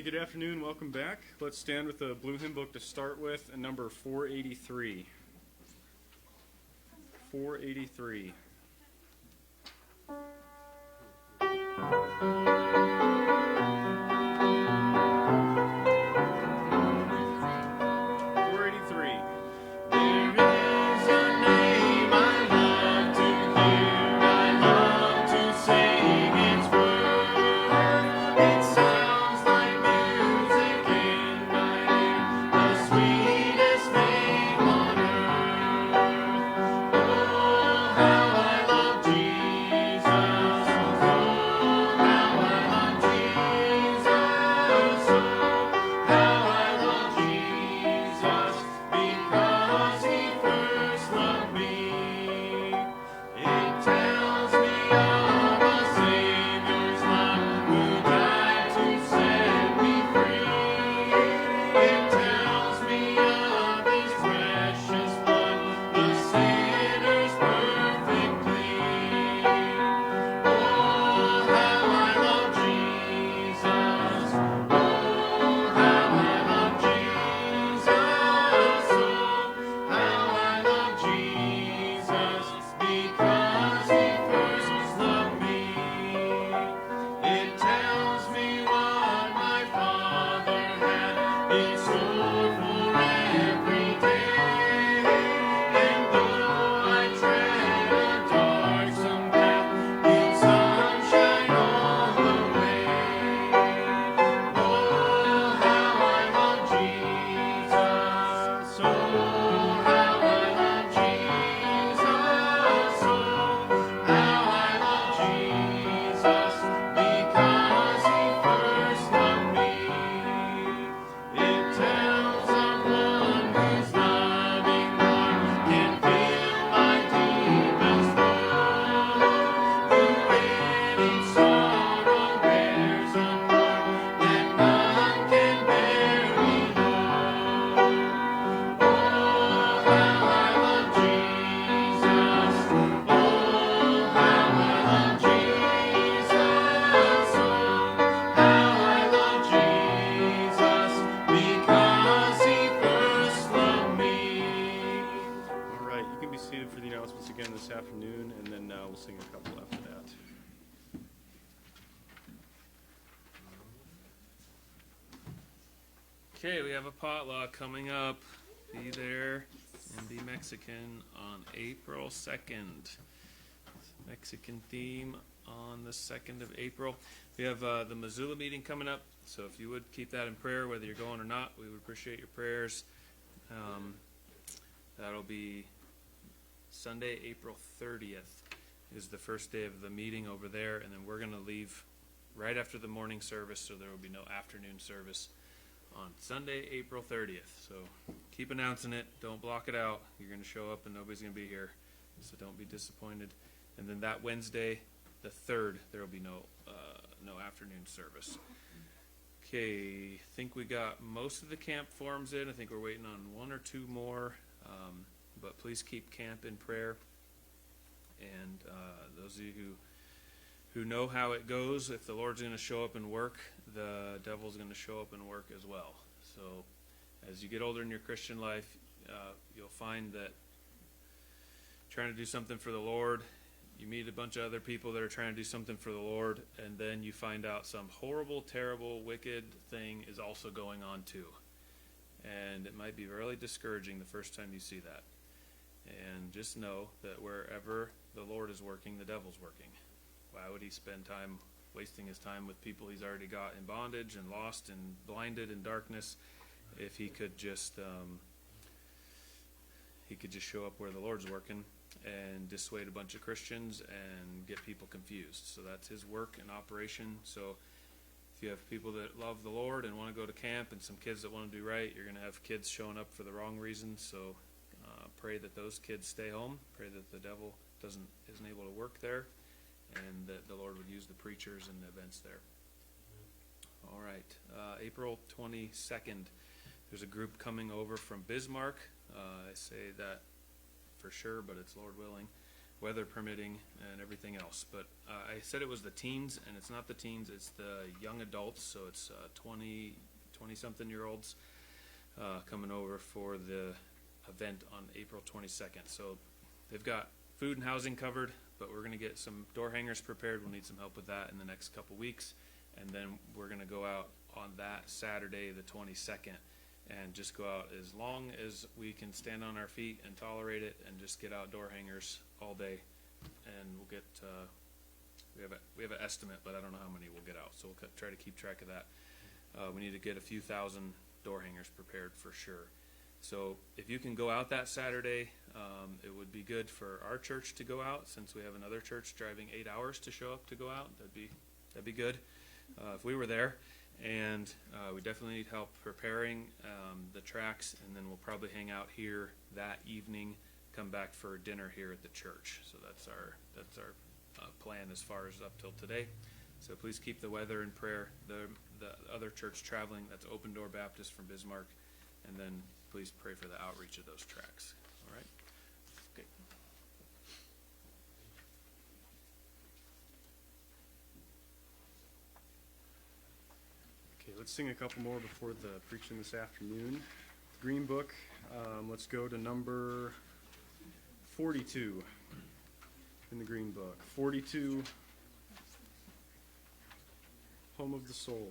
Hey, good afternoon. Welcome back. Let's stand with the blue hymn book to start with, and number 483. 483. Okay, we have a potluck coming up. Be there and be Mexican on April 2nd. Mexican theme on the 2nd of April. We have the Missoula meeting coming up, so if you would keep that in prayer, whether you're going or not, we would appreciate your prayers. That'll be Sunday, April 30th is the first day of the meeting over there, and then we're going to leave right after the morning service, so there will be no afternoon service on Sunday, April 30th. So keep announcing it. Don't block it out. You're going to show up and nobody's going to be here. So don't be disappointed. And then that Wednesday, the 3rd, there will be no afternoon service. Okay, I think we got most of the camp forms in. I think we're waiting on one or two more. But please keep camp in prayer. And those of you who know how it goes, if the Lord's going to show up and work, the devil's going to show up and work as well. So as you get older in your Christian life, you'll find that trying to do something for the Lord, you meet a bunch of other people that are trying to do something for the Lord, and then you find out some horrible, terrible, wicked thing is also going on too. And it might be really discouraging the first time you see that. And just know that wherever the Lord is working, the devil's working. Why would he spend time wasting his time with people he's already got in bondage and lost and blinded in darkness if he could just show up where the Lord's working and dissuade a bunch of Christians and get people confused. So that's his work and operation. So if you have people that love the Lord and want to go to camp and some kids that want to do right, you're going to have kids showing up for the wrong reasons. So pray that those kids stay home. Pray that the devil isn't able to work there, and that the Lord would use the preachers and the events there. All right, April 22nd, there's a group coming over from Bismarck. I say that for sure, but it's Lord willing. weather permitting and everything else. But I said it was the teens, and it's not the teens, it's the young adults, so it's 20-something-year-olds coming over for the event on April 22nd. So they've got food and housing covered, but we're going to get some door hangers prepared. We'll need some help with that in the next couple weeks. And then we're going to go out on that Saturday, the 22nd, and just go out as long as we can stand on our feet and tolerate it, and just get out door hangers all day. And we'll get, we have an estimate, but I don't know how many we'll get out. So we'll try to keep track of that. We need to get a few thousand door hangers prepared for sure. So if you can go out that Saturday, it would be good for our church to go out, since we have another church driving 8 hours to show up to go out. That'd be good if we were there. And we definitely need help preparing the tracks, and then we'll probably hang out here that evening, come back for dinner here at the church. So that's our plan as far as up till today. So please keep the weather in prayer. The other church traveling, that's Open Door Baptist from Bismarck, and then please pray for the outreach of those tracks. All right? Okay. Okay, let's sing a couple more before the preaching this afternoon. Green Book, let's go to number 42 in the Green Book. 42, Home of the Soul.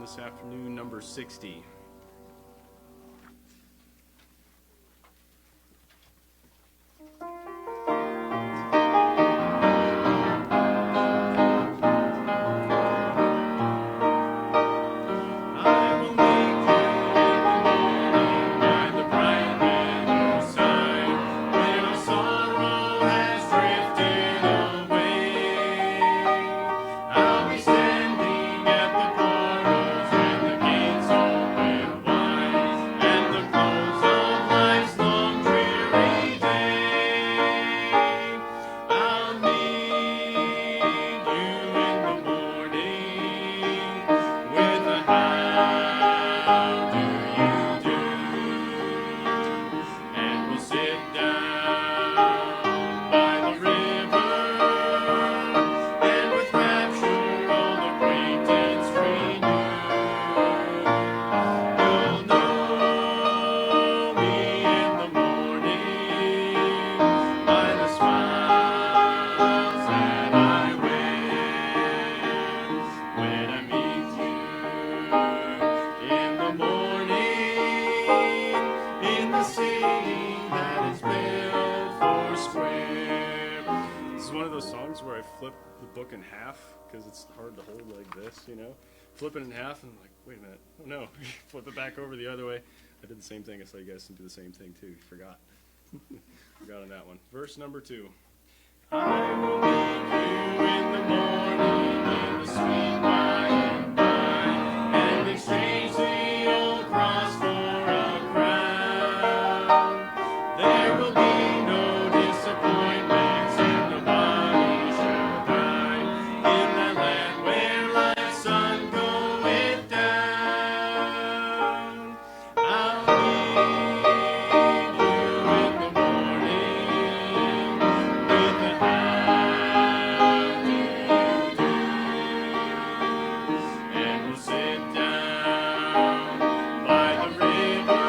This afternoon, number 60. Standing at the portals and the gates open. is one of those songs where I flip the book in half because it's hard to hold like this, you know. Flip it in half and I'm like, wait a minute, oh no, flip it back over the other way. I did the same thing. I saw you guys can do the same thing too. Forgot. Forgot on that one. Verse number 2. I will meet you in the morning in the sweet by and by, and exchange the old cross for a crown. There will be no disappointments, and nobody shall die in that land where life's sun goeth down. I'll meet you in the morning with the how do you do, and we'll sit down by the river,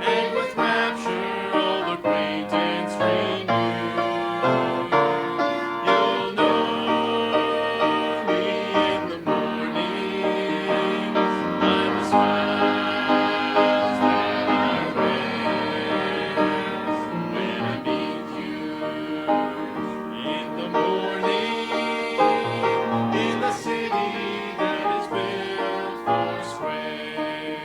and with rapture old acquaintance renew. You'll know me in the morning by the smiles that I wear when I meet you in the morning in the city that is built foursquare.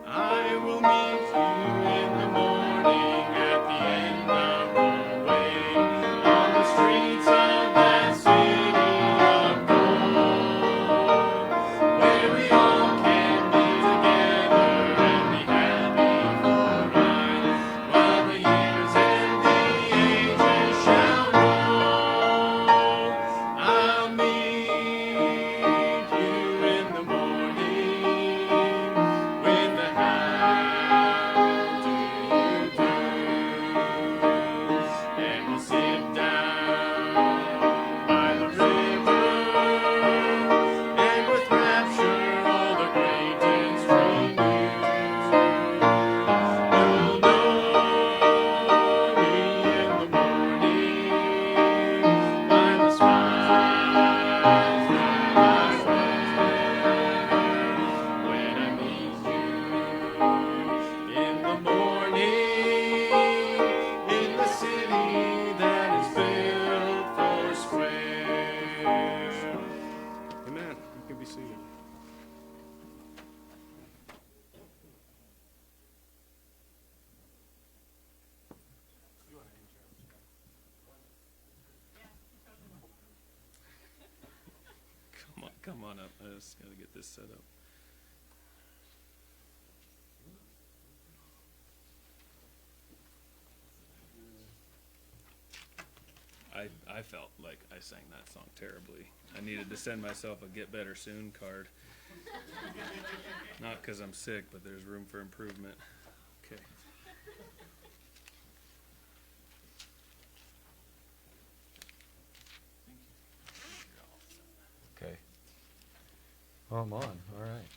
I will meet you in the morning at the end of the way on the streets of that city of gold, where we all can be together and be happy for a while the years and the ages shall roll. I'll meet you in the morning with the how do you do, and we'll sit down by the river, and with rapture old acquaintance renew. You'll know me in the morning by the smiles that I wear when I meet you in the morning in the city that is built foursquare. Amen. You can be seated. Come on up. I just got to get this set up. I felt like I sang that song terribly. I needed to send myself a get better soon card. Not because I'm sick, but there's room for improvement. Okay. Okay. Oh, I'm on. All right.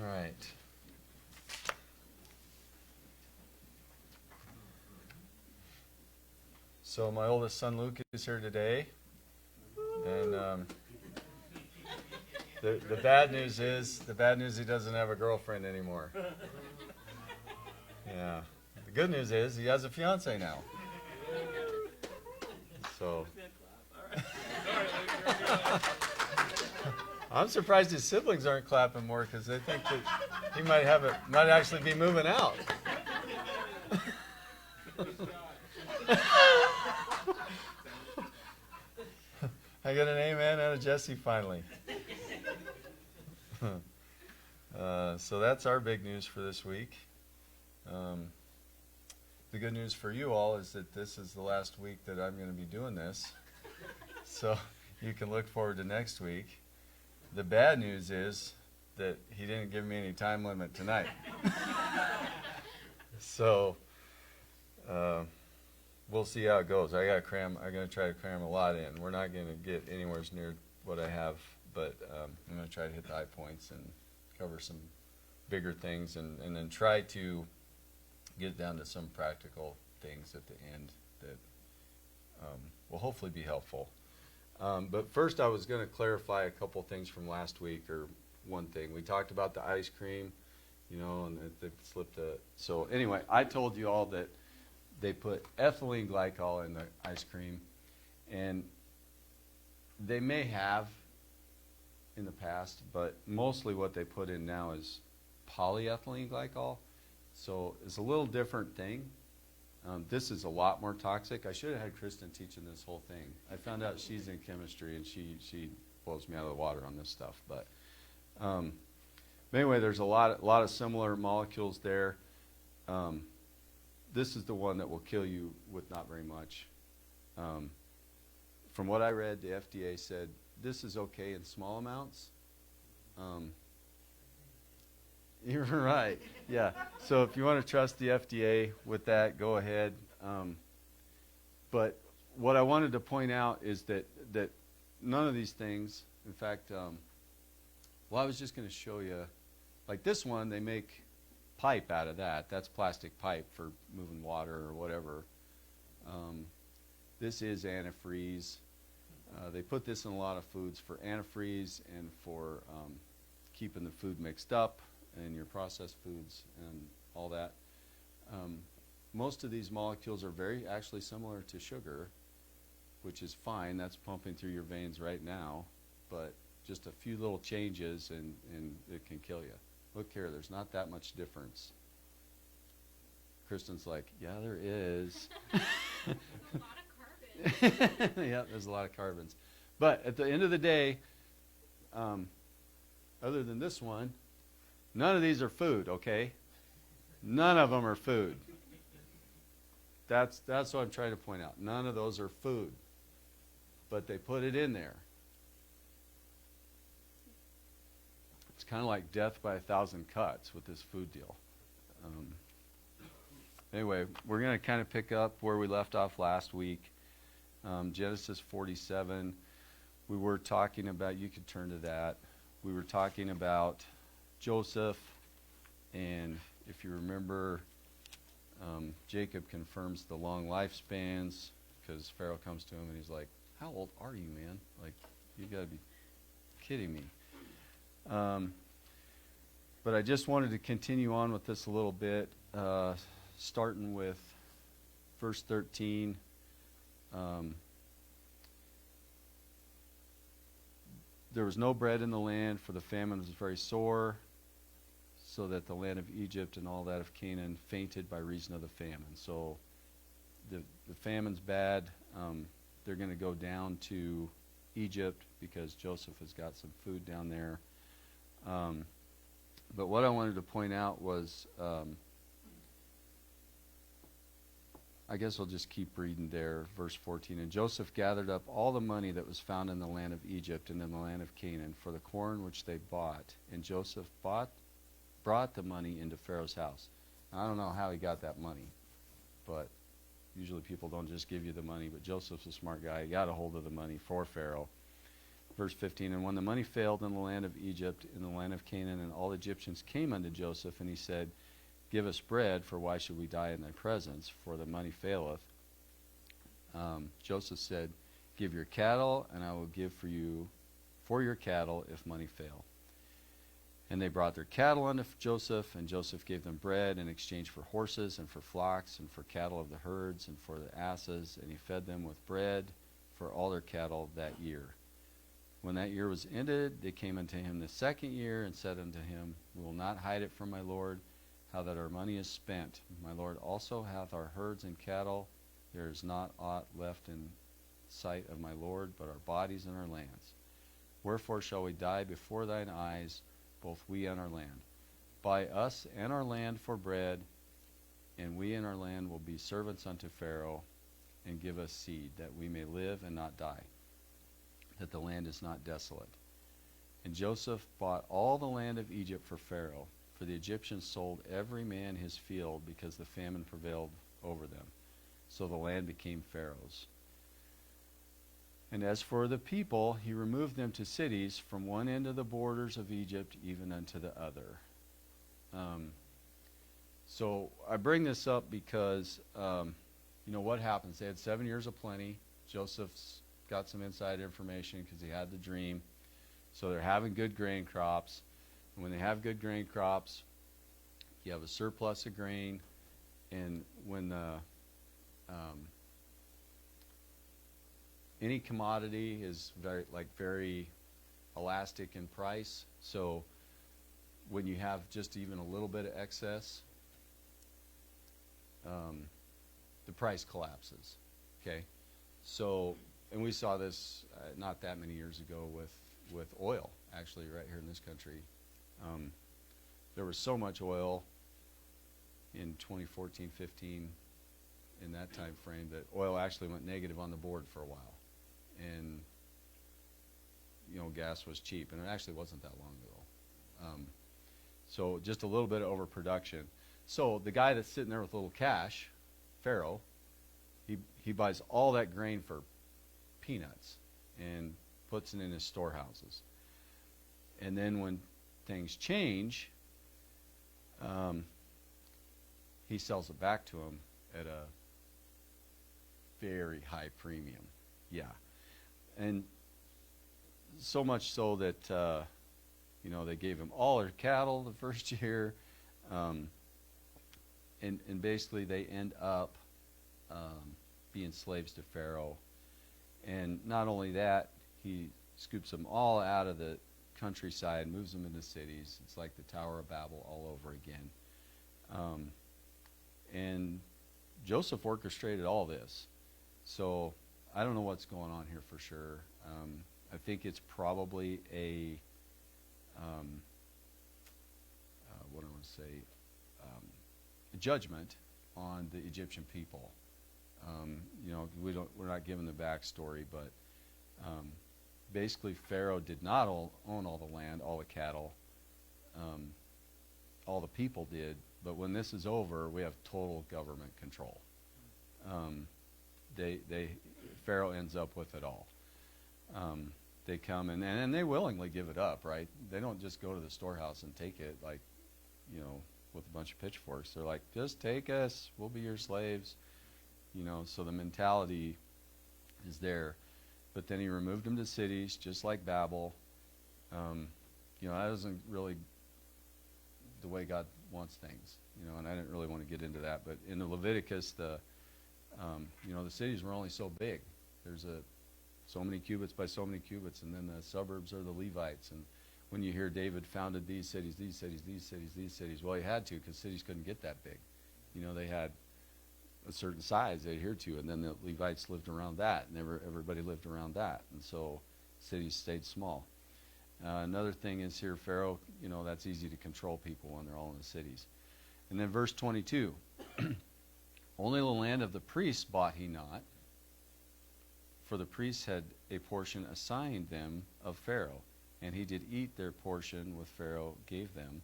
All right. So my oldest son Luke is here today, and the bad news is he doesn't have a girlfriend anymore. Yeah. The good news is he has a fiance now. So I'm surprised his siblings aren't clapping more because they think that he might actually be moving out. I got an amen and a Jesse finally. So that's our big news for this week. The good news for you all is that this is the last week that I'm going to be doing this. So you can look forward to next week. The bad news is that he didn't give me any time limit tonight. So we'll see how it goes. I'm going to try to cram a lot in. We're not going to get anywhere near what I have, but I'm going to try to hit the high points and cover some bigger things and then try to get down to some practical things at the end that will hopefully be helpful. But first I was going to clarify a couple things from last week, or one thing. We talked about the ice cream. you know, and they've slipped a. So anyway, I told you all that they put ethylene glycol in the ice cream, and they may have in the past, but mostly what they put in now is polyethylene glycol. So it's a little different thing. This is a lot more toxic. I should have had Kristen teaching this whole thing. I found out she's in chemistry, and she blows me out of the water on this stuff. But anyway, there's a lot of similar molecules there. This is the one that will kill you with not very much. From what I read, the FDA said this is okay in small amounts. You're right. Yeah. So if you want to trust the FDA with that, go ahead. But what I wanted to point out is that none of these things, in fact, I was just going to show you, like this one, they make pipe out of that. That's plastic pipe for moving water or whatever. This is antifreeze. They put this in a lot of foods for antifreeze and for keeping the food mixed up and your processed foods and all that. Most of these molecules are very actually similar to sugar, which is fine. That's pumping through your veins right now, but just a few little changes and it can kill you. Look here, there's not that much difference. Kristen's like, yeah, there is. There's a lot of carbon. Yeah, there's a lot of carbons. But at the end of the day, other than this one, none of these are food, okay? None of them are food. That's what I'm trying to point out. None of those are food. But they put it in there. It's kind of like death by 1,000 cuts with this food deal. Anyway, we're going to kind of pick up where we left off last week. Genesis 47. We were talking about, you could turn to that. We were talking about Joseph, and if you remember, Jacob confirms the long lifespans because Pharaoh comes to him and he's like, how old are you, man? Like, you got to be kidding me. But I just wanted to continue on with this a little bit, starting with verse 13. There was no bread in the land, for the famine was very sore, so that the land of Egypt and all that of Canaan fainted by reason of the famine. So the famine's bad. They're going to go down to Egypt because Joseph has got some food down there. But what I wanted to point out was, I guess I'll just keep reading there, verse 14. And Joseph gathered up all the money that was found in the land of Egypt and in the land of Canaan for the corn which they bought. And Joseph brought the money into Pharaoh's house. Now, I don't know how he got that money, but usually people don't just give you the money. But Joseph's a smart guy. He got a hold of the money for Pharaoh. Verse 15, and when the money failed in the land of Egypt, in the land of Canaan, and all Egyptians came unto Joseph, and he said, give us bread, for why should we die in thy presence? For the money faileth. Joseph said, give your cattle, and I will give for your cattle if money fail. And they brought their cattle unto Joseph, and Joseph gave them bread in exchange for horses, and for flocks, and for cattle of the herds, and for the asses, and he fed them with bread for all their cattle that year. When that year was ended, they came unto him the second year, and said unto him, we will not hide it from my lord, how that our money is spent. My Lord also hath our herds and cattle. There is not aught left in sight of my Lord, but our bodies and our lands. Wherefore shall we die before thine eyes, both we and our land? Buy us and our land for bread, and we and our land will be servants unto Pharaoh, and give us seed, that we may live and not die, that the land is not desolate. And Joseph bought all the land of Egypt for Pharaoh, for the Egyptians sold every man his field, because the famine prevailed over them. So the land became Pharaoh's. And as for the people, he removed them to cities from one end of the borders of Egypt even unto the other. So I bring this up because, what happens? They had 7 years of plenty. Joseph's got some inside information because he had the dream. So they're having good grain crops. And when they have good grain crops, you have a surplus of grain, and when any commodity is very elastic in price, so when you have just even a little bit of excess, the price collapses. Okay, so, and we saw this not that many years ago with oil, actually, right here in this country. There was so much oil in 2014, 15, in that time frame, that oil actually went negative on the board for a while. And, you know, gas was cheap, and it actually wasn't that long ago. So just a little bit of overproduction. So the guy that's sitting there with a little cash, Pharaoh, he buys all that grain for peanuts and puts it in his storehouses. And then when things change, he sells it back to him at a very high premium. Yeah. And so much so that, you know, they gave him all their cattle the first year. And basically they end up being slaves to Pharaoh. And not only that, he scoops them all out of the countryside, moves them into cities. It's like the Tower of Babel all over again. And Joseph orchestrated all this. So I don't know what's going on here for sure. I think it's probably a, what do I want to say, a judgment on the Egyptian people. You know, we're not given the backstory, but basically Pharaoh did not own all the land, all the cattle. All the people did, but when this is over, we have total government control. Pharaoh ends up with it all. They come and they willingly give it up, right? They don't just go to the storehouse and take it like, you know, with a bunch of pitchforks. They're like, just take us, we'll be your slaves. You know, so the mentality is there. But then he removed them to cities, just like Babel. You know, that isn't really the way God wants things. You know, and I didn't really want to get into that. But in the Leviticus, you know, the cities were only so big. There's so many cubits by so many cubits, and then the suburbs are the Levites. And when you hear David founded these cities, these cities, these cities, these cities, well, he had to, because cities couldn't get that big. You know, they had a certain size they adhered to, and then the Levites lived around that, and everybody lived around that, and so cities stayed small. Another thing is here, Pharaoh, you know, that's easy to control people when they're all in the cities. And then verse 22, only the land of the priests bought he not, for the priests had a portion assigned them of Pharaoh, and he did eat their portion with Pharaoh gave them,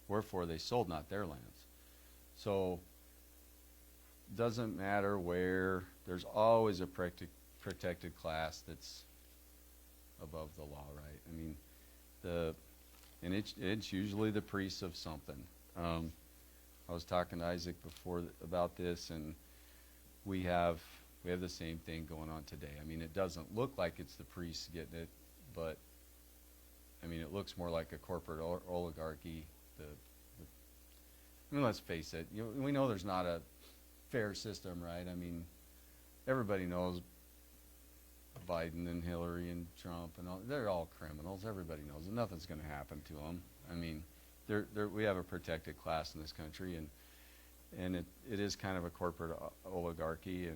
wherefore they sold not their lands. So doesn't matter where, there's always a protected class that's above the law, right? I mean, and it's usually the priests of something. I was talking to Isaac before about this, and we have the same thing going on today. I mean, it doesn't look like it's the priests getting it, but I mean, it looks more like a corporate oligarchy. I mean, let's face it. You know, we know there's not a fair system, right? I mean, everybody knows Biden and Hillary and Trump and all, they're all criminals. Everybody knows, and nothing's going to happen to them. I mean, we have a protected class in this country, and it is kind of a corporate oligarchy,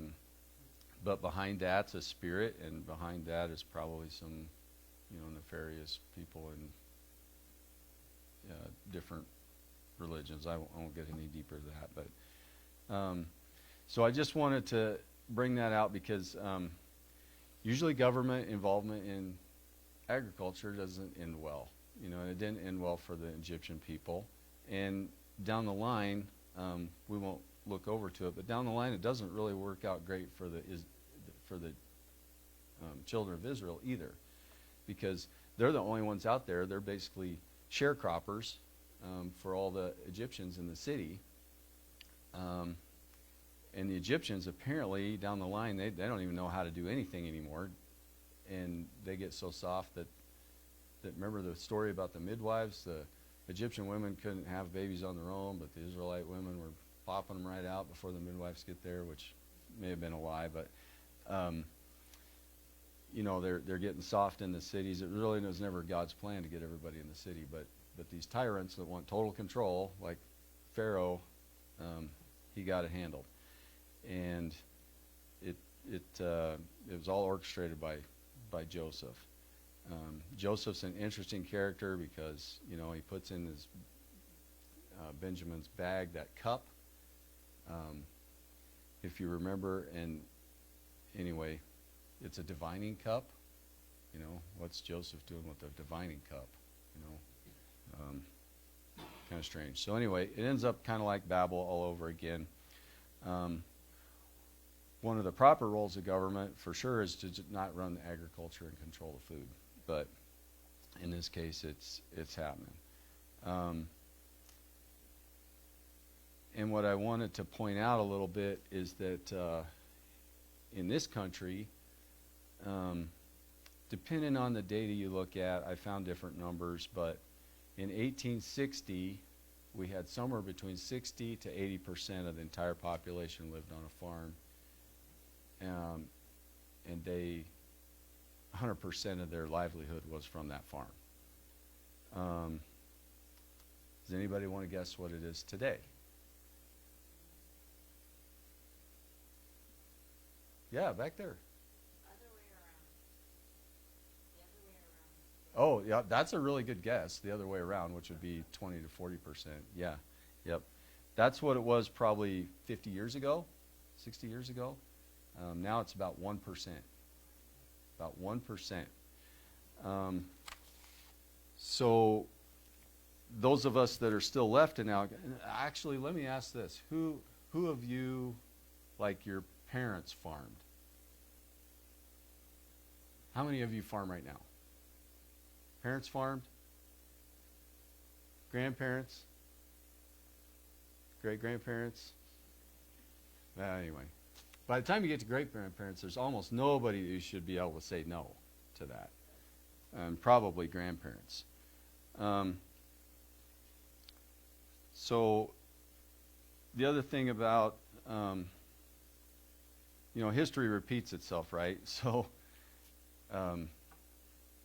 but behind that's a spirit, and behind that is probably some, you know, nefarious people in different religions. I won't get any deeper to that, but so I just wanted to bring that out because usually government involvement in agriculture doesn't end well. You know, and it didn't end well for the Egyptian people. And down the line, we won't look over to it, but down the line it doesn't really work out great for the children of Israel either, because they're the only ones out there. They're basically sharecroppers for all the Egyptians in the city. And the Egyptians, apparently, down the line, they don't even know how to do anything anymore. And they get so soft that remember the story about the midwives? Egyptian women couldn't have babies on their own, but the Israelite women were popping them right out before the midwives get there, which may have been a lie, but you know, they're getting soft in the cities. It really was never God's plan to get everybody in the city, but these tyrants that want total control, like Pharaoh, he got it handled, and it was all orchestrated by Joseph. Joseph's an interesting character because, you know, he puts in his Benjamin's bag that cup. If you remember, and anyway, it's a divining cup. You know, what's Joseph doing with the divining cup? You know, kind of strange. So anyway, it ends up kind of like Babel all over again. One of the proper roles of government, for sure, is to not run the agriculture and control the food. But in this case, it's happening. And what I wanted to point out a little bit is that in this country, depending on the data you look at, I found different numbers, but in 1860, we had somewhere between 60 to 80% of the entire population lived on a farm. And they 100% of their livelihood was from that farm. Does anybody want to guess what it is today? Yeah, back there. Other way around. The other way around. Oh, yeah, that's a really good guess. The other way around, which would be 20 to 40%. Yeah, yep. That's what it was probably 50 years ago, 60 years ago. Now it's about 1%. About 1%. So those of us that are still left in now, actually, let me ask this: Who of you, like your parents, farmed? How many of you farm right now? Parents farmed? Grandparents? Great-grandparents? Anyway, by the time you get to great-grandparents, there's almost nobody who should be able to say no to that. Probably grandparents. So the other thing about, history repeats itself, right? So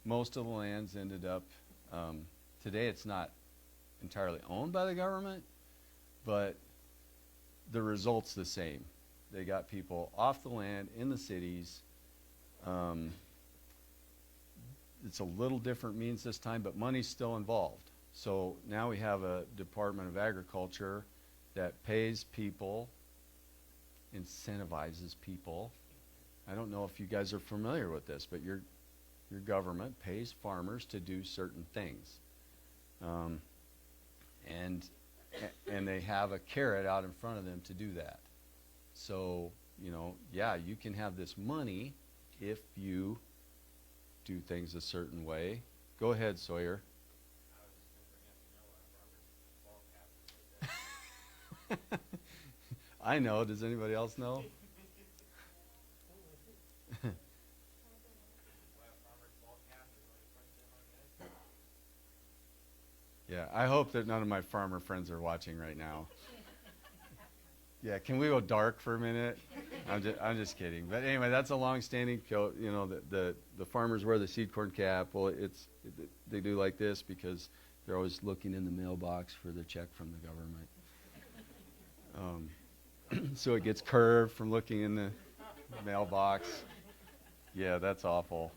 most of the lands ended up, today it's not entirely owned by the government, but the result's the same. They got people off the land in the cities. It's a little different means this time, but money's still involved. So now we have a Department of Agriculture that pays people, incentivizes people. I don't know if you guys are familiar with this, but your government pays farmers to do certain things. And they have a carrot out in front of them to do that. So, you can have this money if you do things a certain way. Go ahead, Sawyer. I know. Does anybody else know? Yeah, I hope that none of my farmer friends are watching right now. Yeah, can we go dark for a minute? I'm just kidding. But anyway, that's a long-standing joke. The farmers wear the seed corn cap. Well, they do like this because they're always looking in the mailbox for the check from the government. So it gets curved from looking in the mailbox. Yeah, that's awful.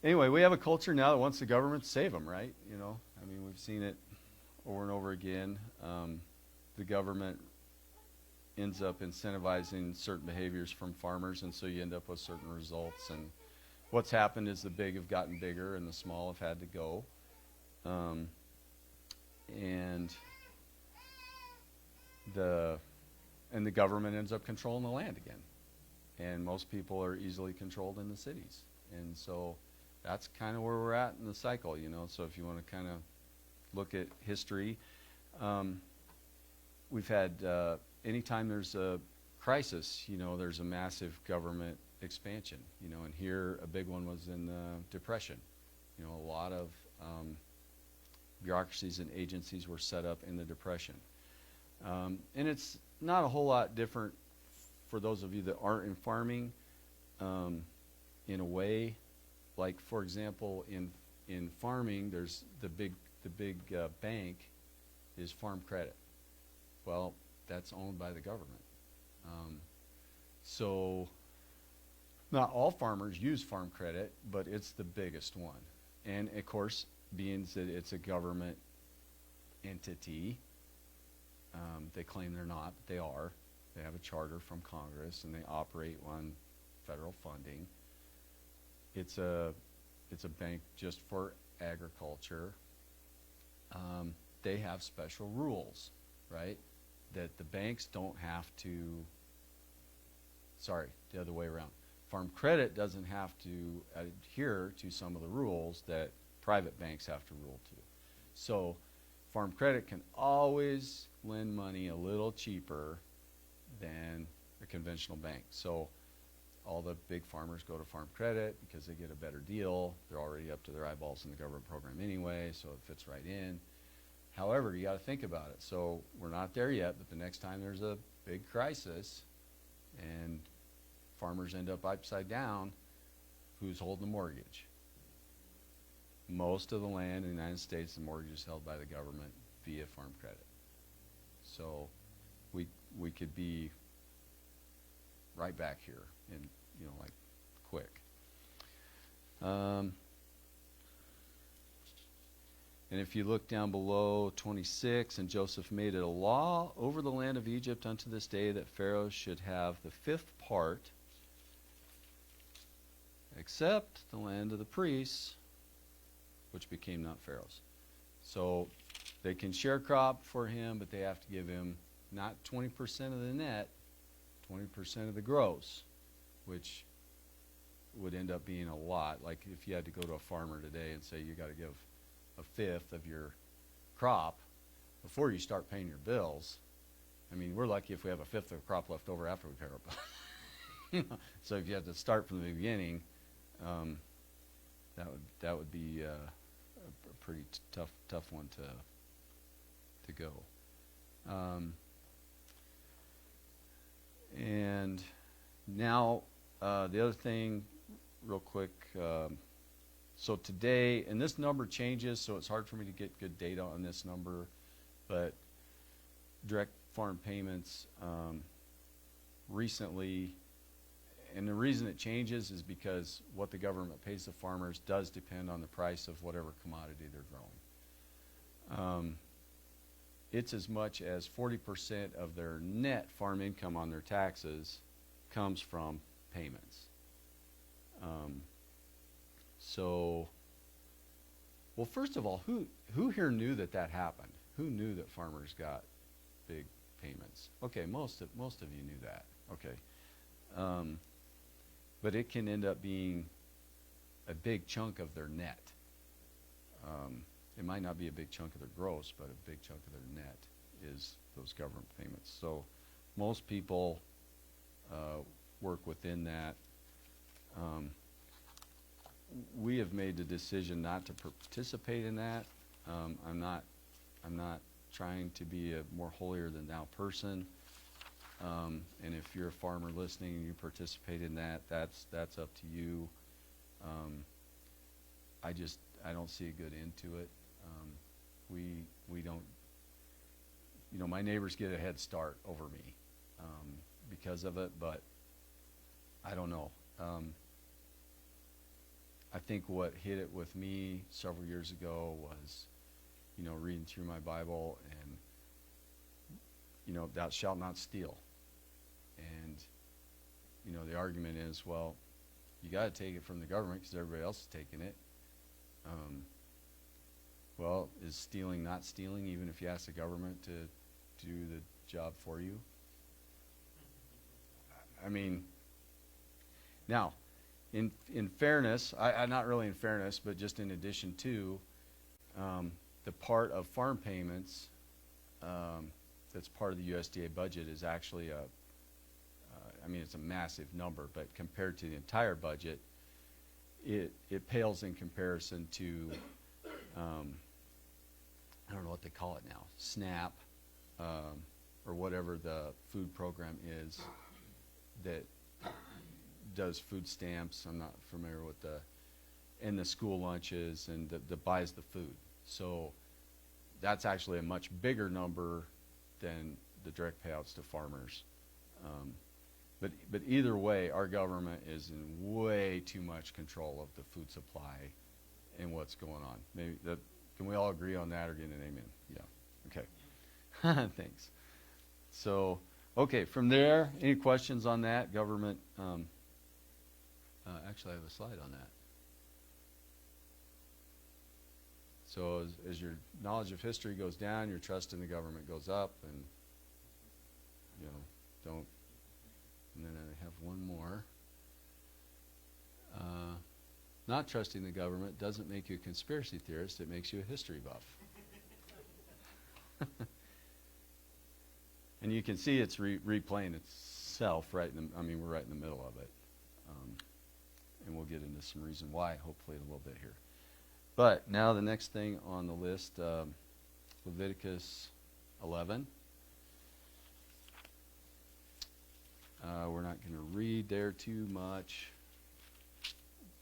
Anyway, we have a culture now that wants the government to save them, right? We've seen it over and over again. The government ends up incentivizing certain behaviors from farmers, and so you end up with certain results. And what's happened is the big have gotten bigger and the small have had to go. And the government ends up controlling the land again. And most people are easily controlled in the cities. And so that's kind of where we're at in the cycle, So if you want to kind of look at history, we've had, anytime there's a crisis, there's a massive government expansion, and here a big one was in the Depression. A lot of bureaucracies and agencies were set up in the Depression. And it's not a whole lot different for those of you that aren't in farming, in a way. Like, for example, in farming, there's the big bank is Farm Credit. Well, that's owned by the government. So not all farmers use Farm Credit, but it's the biggest one. And of course, being that it's a government entity, they claim they're not, but they are. They have a charter from Congress, and they operate on federal funding. It's a bank just for agriculture. They have special rules, right? That the banks don't have to, sorry, the other way around. Farm Credit doesn't have to adhere to some of the rules that private banks have to rule to. So Farm Credit can always lend money a little cheaper than a conventional bank. So all the big farmers go to Farm Credit because they get a better deal. They're already up to their eyeballs in the government program anyway, so it fits right in. However, you got to think about it. So we're not there yet, but the next time there's a big crisis and farmers end up upside down, who's holding the mortgage? Most of the land in the United States, the mortgage is held by the government via Farm Credit. So we could be right back here in, like quick. And if you look down below 26, and Joseph made it a law over the land of Egypt unto this day that Pharaoh should have the fifth part, except the land of the priests, which became not Pharaoh's. So they can share crop for him, but they have to give him not 20% of the net, 20% of the gross, which would end up being a lot. Like if you had to go to a farmer today and say you got to give a fifth of your crop before you start paying your bills. I mean, we're lucky if we have a fifth of the crop left over after we pay our bills. So if you have to start from the beginning, that would be a pretty tough one to go. And now the other thing, real quick. So today, and this number changes, so it's hard for me to get good data on this number, but direct farm payments recently, and the reason it changes is because what the government pays the farmers does depend on the price of whatever commodity they're growing. It's as much as 40% of their net farm income on their taxes comes from payments. So, well, first of all, who here knew that happened? Who knew that farmers got big payments? Okay, most of you knew that. Okay, but it can end up being a big chunk of their net. It might not be a big chunk of their gross, but a big chunk of their net is those government payments. So, most people work within that. We have made the decision not to participate in that. I'm not trying to be a more holier than thou person. And if you're a farmer listening and you participate in that, that's up to you. I don't see a good end to it. We don't. My neighbors get a head start over me because of it, but I don't know. I think what hit it with me several years ago was, reading through my Bible and, thou shalt not steal. And, the argument is, well, you got to take it from the government because everybody else is taking it. Well, is stealing not stealing even if you ask the government to do the job for you? I mean, now, in fairness, not really in fairness, but just in addition to the part of farm payments that's part of the USDA budget is actually it's a massive number, but compared to the entire budget, it pales in comparison to I don't know what they call it now, SNAP, or whatever the food program is that does food stamps. I'm not familiar with and the school lunches and that buys the food. So that's actually a much bigger number than the direct payouts to farmers. But either way, our government is in way too much control of the food supply and what's going on. Maybe can we all agree on that or get an amen? Yeah. Okay. Thanks. So, okay, from there, any questions on that? Government, actually I have a slide on that. So as your knowledge of history goes down, your trust in the government goes up, and don't. And then I have one more. Not trusting the government doesn't make you a conspiracy theorist. It makes you a history buff. And you can see it's replaying itself right in the, we're right in the middle of it. And we'll get into some reason why, hopefully, in a little bit here. But now the next thing on the list, Leviticus 11. We're not going to read there too much.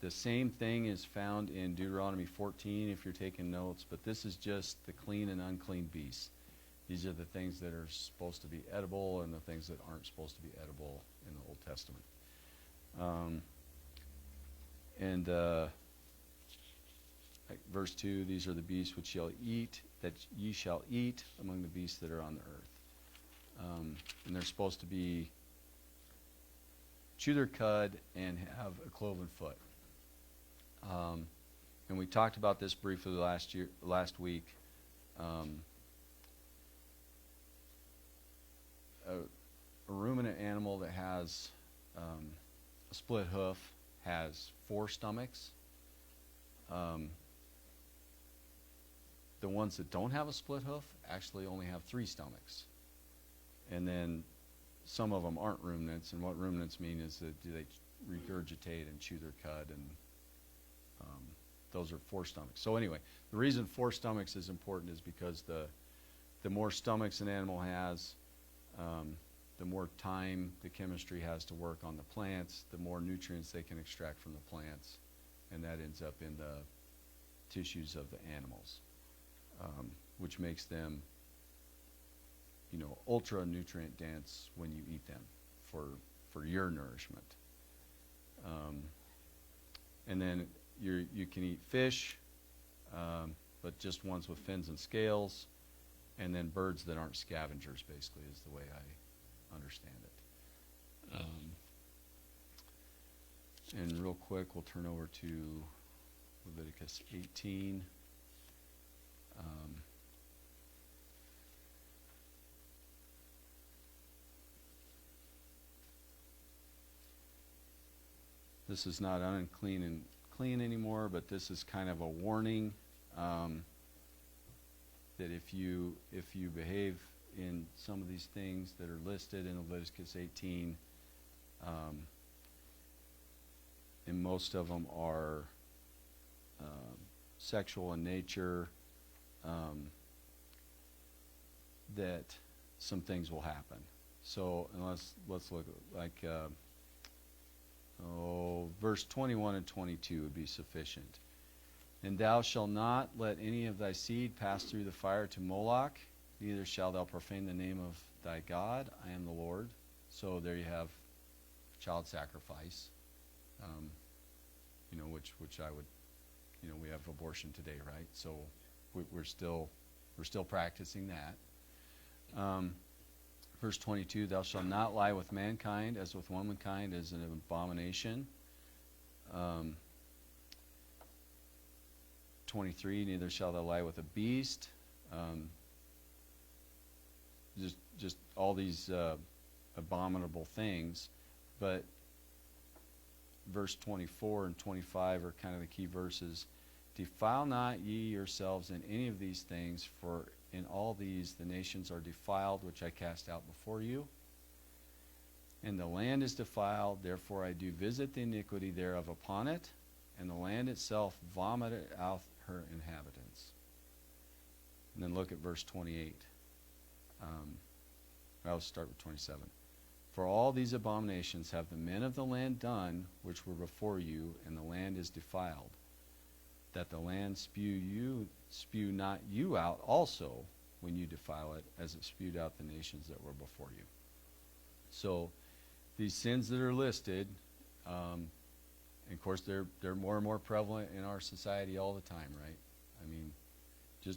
The same thing is found in Deuteronomy 14 if you're taking notes, but this is just the clean and unclean beasts. These are the things that are supposed to be edible and the things that aren't supposed to be edible in the Old Testament. Verse 2, these are the beasts which shall eat, that ye shall eat among the beasts that are on the earth. And they're supposed to be chew their cud and have a cloven foot. And we talked about this briefly last week. A ruminant animal that has a split hoof has 4 stomachs. The ones that don't have a split hoof actually only have 3 stomachs. And then some of them aren't ruminants, and what ruminants mean is that they regurgitate and chew their cud, and those are 4 stomachs. So anyway, the reason 4 stomachs is important is because the more stomachs an animal has, the more time the chemistry has to work on the plants, the more nutrients they can extract from the plants, and that ends up in the tissues of the animals, which makes them ultra nutrient dense when you eat them for your nourishment. And then you can eat fish, but just ones with fins and scales, and then birds that aren't scavengers, basically, is the way I understand it. And real quick, we'll turn over to Leviticus 18. This is not unclean and clean anymore, but this is kind of a warning that if you behave in some of these things that are listed in Leviticus 18, and most of them are sexual in nature, that some things will happen. So, and let's look like verse 21 and 22 would be sufficient. And thou shalt not let any of thy seed pass through the fire to Moloch, neither shalt thou profane the name of thy God. I am the Lord. So there you have child sacrifice, which I would, we have abortion today, right? So we're still practicing that. Verse 22, thou shalt not lie with mankind, as with womankind is an abomination. 23, neither shalt thou lie with a beast. Just all these abominable things. But verse 24 and 25 are kind of the key verses. Defile not ye yourselves in any of these things, for in all these the nations are defiled, which I cast out before you. And the land is defiled, therefore I do visit the iniquity thereof upon it, and the land itself vomited out her inhabitants. And then look at verse 28. I'll start with 27. For all these abominations have the men of the land done, which were before you, and the land is defiled, that the land spew not you out also when you defile it, as it spewed out the nations that were before you. So these sins that are listed, and of course they're more and more prevalent in our society all the time, right? I mean,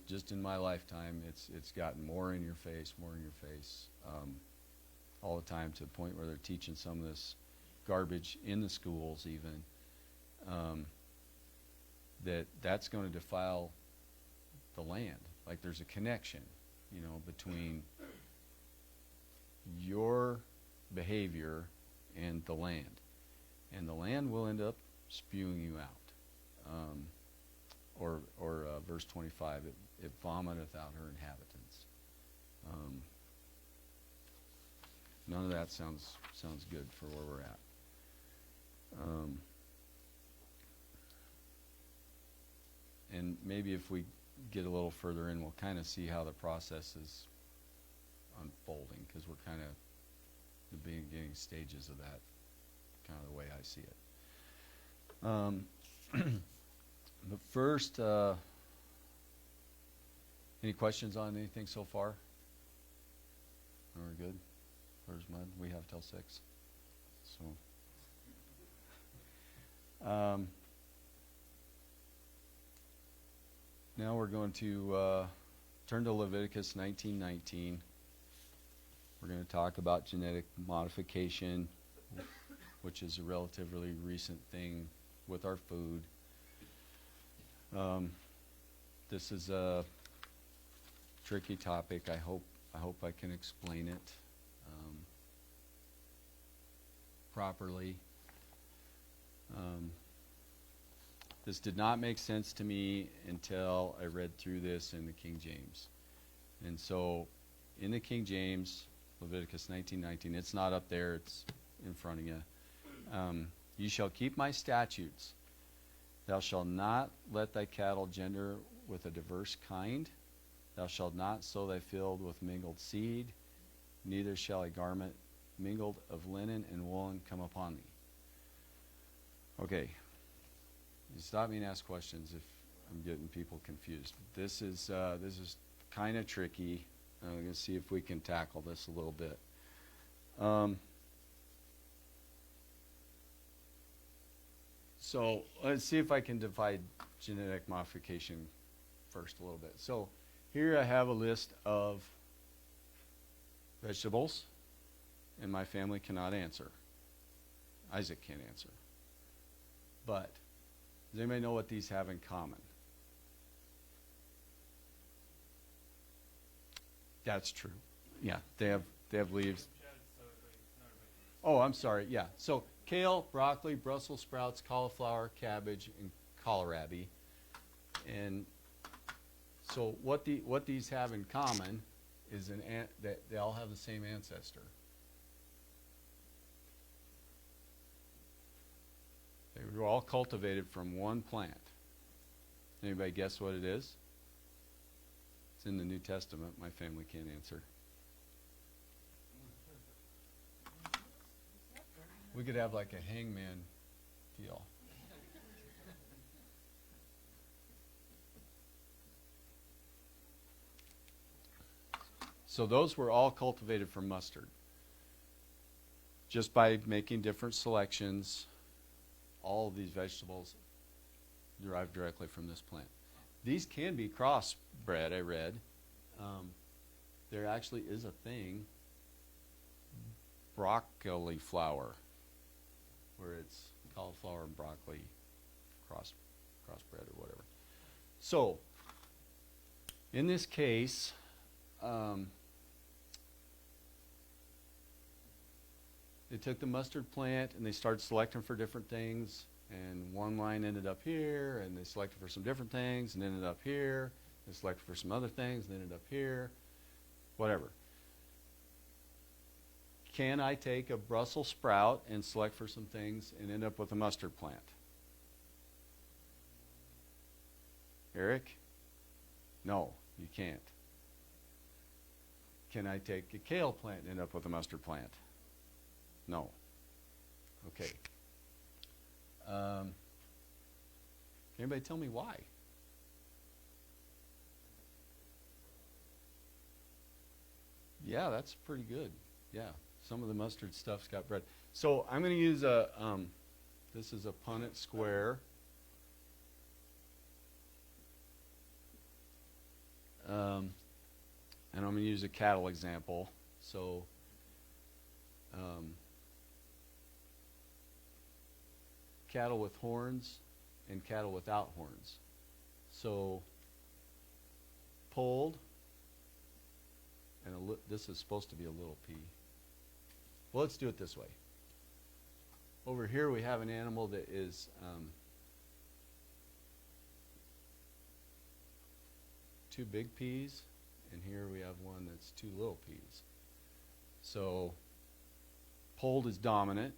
just in my lifetime, it's gotten more in your face, all the time, to the point where they're teaching some of this garbage in the schools even, that's going to defile the land. Like there's a connection, between your behavior and the land. And the land will end up spewing you out. Or verse 25, it vomiteth out her inhabitants. None of that sounds good for where we're at. And maybe if we get a little further in, we'll kind of see how the process is unfolding, because we're kind of the beginning stages of that, kind of the way I see it. But first, any questions on anything so far? We're good. Where's mine? We have till 6. So, now we're going to turn to Leviticus 19:19. We're going to talk about genetic modification, which is a relatively recent thing with our food. This is a tricky topic. I hope I can explain it properly. This did not make sense to me until I read through this in the King James. And so in the King James, Leviticus 19:19, it's not up there, it's in front of you. You shall keep my statutes. Thou shalt not let thy cattle gender with a diverse kind. Thou shalt not sow thy field with mingled seed, neither shall a garment mingled of linen and woolen come upon thee. Okay. You stop me and ask questions if I'm getting people confused. This is kind of tricky. I'm going to see if we can tackle this a little bit. So let's see if I can divide genetic modification first a little bit. So here I have a list of vegetables, and my family cannot answer. Isaac can't answer. But does anybody know what these have in common? That's true. Yeah, they have leaves. Oh, I'm sorry. Yeah. So kale, broccoli, Brussels sprouts, cauliflower, cabbage, and kohlrabi. And so what these have in common is that they all have the same ancestor. They were all cultivated from one plant. Anybody guess what it is? It's in the New Testament. My family can't answer. We could have like a hangman deal. So those were all cultivated from mustard. Just by making different selections, all of these vegetables derive directly from this plant. These can be crossbred, I read. There actually is a thing, broccoli flower, where it's cauliflower and broccoli crossbred or whatever. So, in this case, they took the mustard plant and they started selecting for different things, and one line ended up here, and they selected for some different things and ended up here. They selected for some other things and ended up here. Whatever. Can I take a Brussels sprout and select for some things and end up with a mustard plant? Eric? No, you can't. Can I take a kale plant and end up with a mustard plant? No. Okay. Can anybody tell me why? Yeah, that's pretty good. Yeah, some of the mustard stuff's got bread. So I'm going to use a, this is a Punnett square. And I'm going to use a cattle example. So, cattle with horns and cattle without horns. So, polled, and this is supposed to be a little p. Well, let's do it this way. Over here we have an animal that is two big P's, and here we have one that's two little p's. So polled is dominant,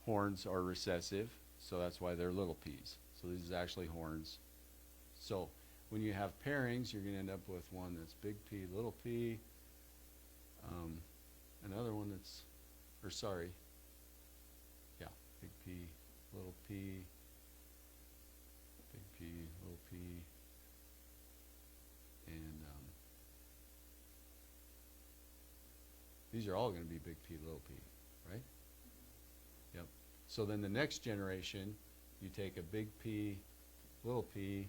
horns are recessive, so that's why they're little p's. So these is actually horns. So when you have pairings, you're going to end up with one that's big P, little p, another one that's, or sorry, yeah, big P, little p, big P, little p, and these are all going to be big P, little p, right? Yep. So then the next generation, you take a big P, little p,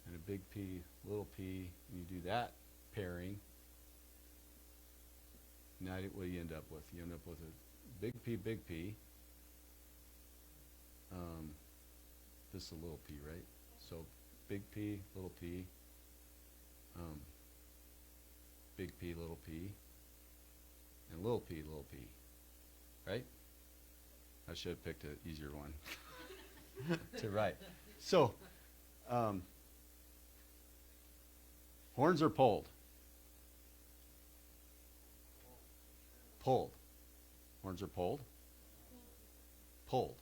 and a big P, little p, and you do that pairing. Now what do you end up with? You end up with a big P, this is a little p, right? So big P, little p, big P, little p, and little p, right? I should have picked an easier one to write. So, horns are polled. Polled. Horns are polled. Polled.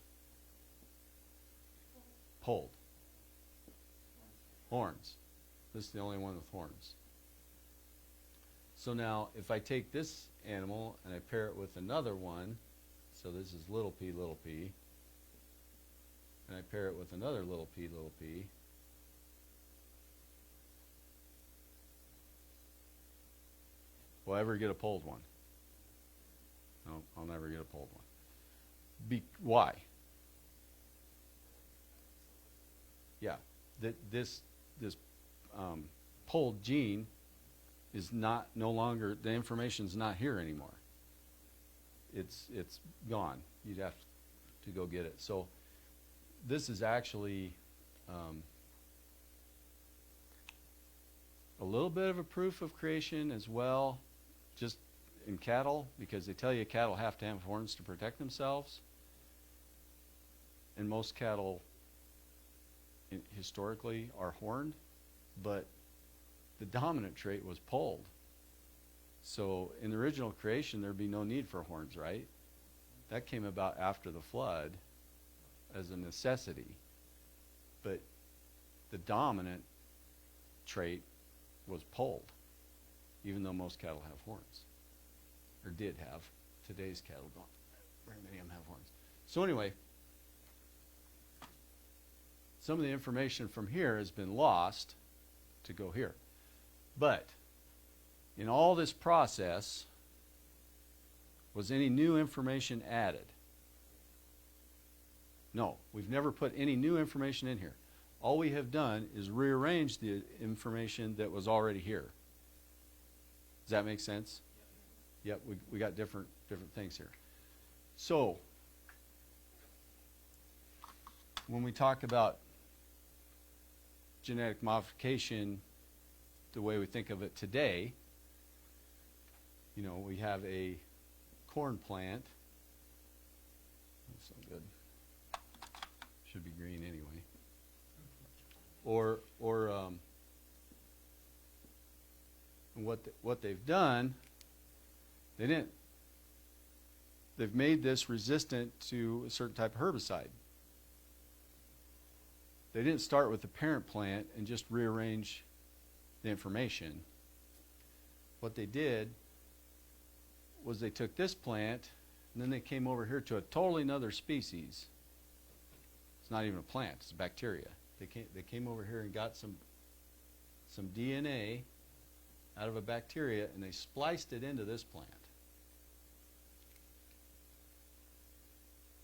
Polled. Horns. This is the only one with horns. So now, if I take this animal and I pair it with another one, so this is little p, and I pair it with another little p, will I ever get a polled one? No, I'll never get a polled one. Why? Yeah, this polled gene is no longer, the information's not here anymore. It's gone. You'd have to go get it. So this is actually a little bit of a proof of creation as well, just in cattle, because they tell you cattle have to have horns to protect themselves. And most cattle historically are horned, but the dominant trait was polled. So in the original creation, there'd be no need for horns, right? That came about after the flood as a necessity. But the dominant trait was polled, even though most cattle have horns, or did have. Today's cattle don't very many of them have horns. So anyway, some of the information from here has been lost to go here. But in all this process, was any new information added? No, we've never put any new information in here. All we have done is rearrange the information that was already here. Does that make sense? Yep, we got different things here. So, when we talk about genetic modification, the way we think of it today, you know, we have a corn plant. That's so good. Should be green anyway. Or what they've done, they've made this resistant to a certain type of herbicide. they didn't start with the parent plant and just rearrange the information. What they did was they took this plant and then they came over here to a totally another species. It's not even a plant, it's a bacteria. They came over here and got some DNA out of a bacteria and they spliced it into this plant.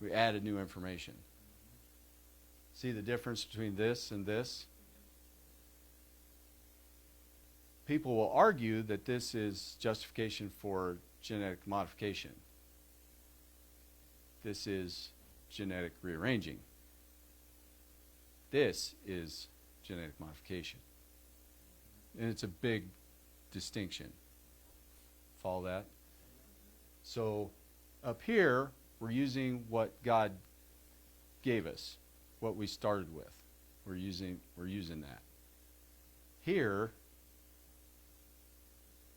We added new information. See the difference between this and this? People will argue that this is justification for genetic modification. This is genetic rearranging. This is genetic modification. And it's a big distinction. Follow that? So up here, we're using what God gave us, what we started with. We're using that. Here,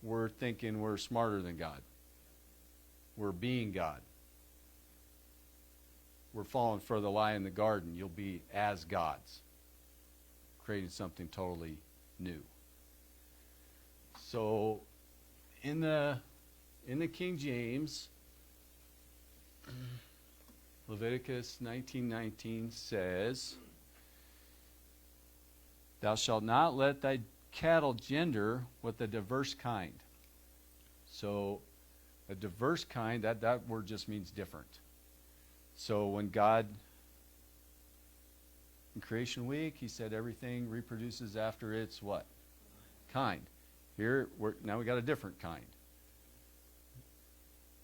we're thinking we're smarter than God. We're being God. We're falling for the lie in the garden. You'll be as gods, creating something totally new. So, in the King James, Leviticus 19:19 says, "Thou shalt not let thy cattle gender with a diverse kind." So, a diverse kind, that word just means different. So when God, in creation week, he said everything reproduces after its what? Kind. Here, now we got a different kind.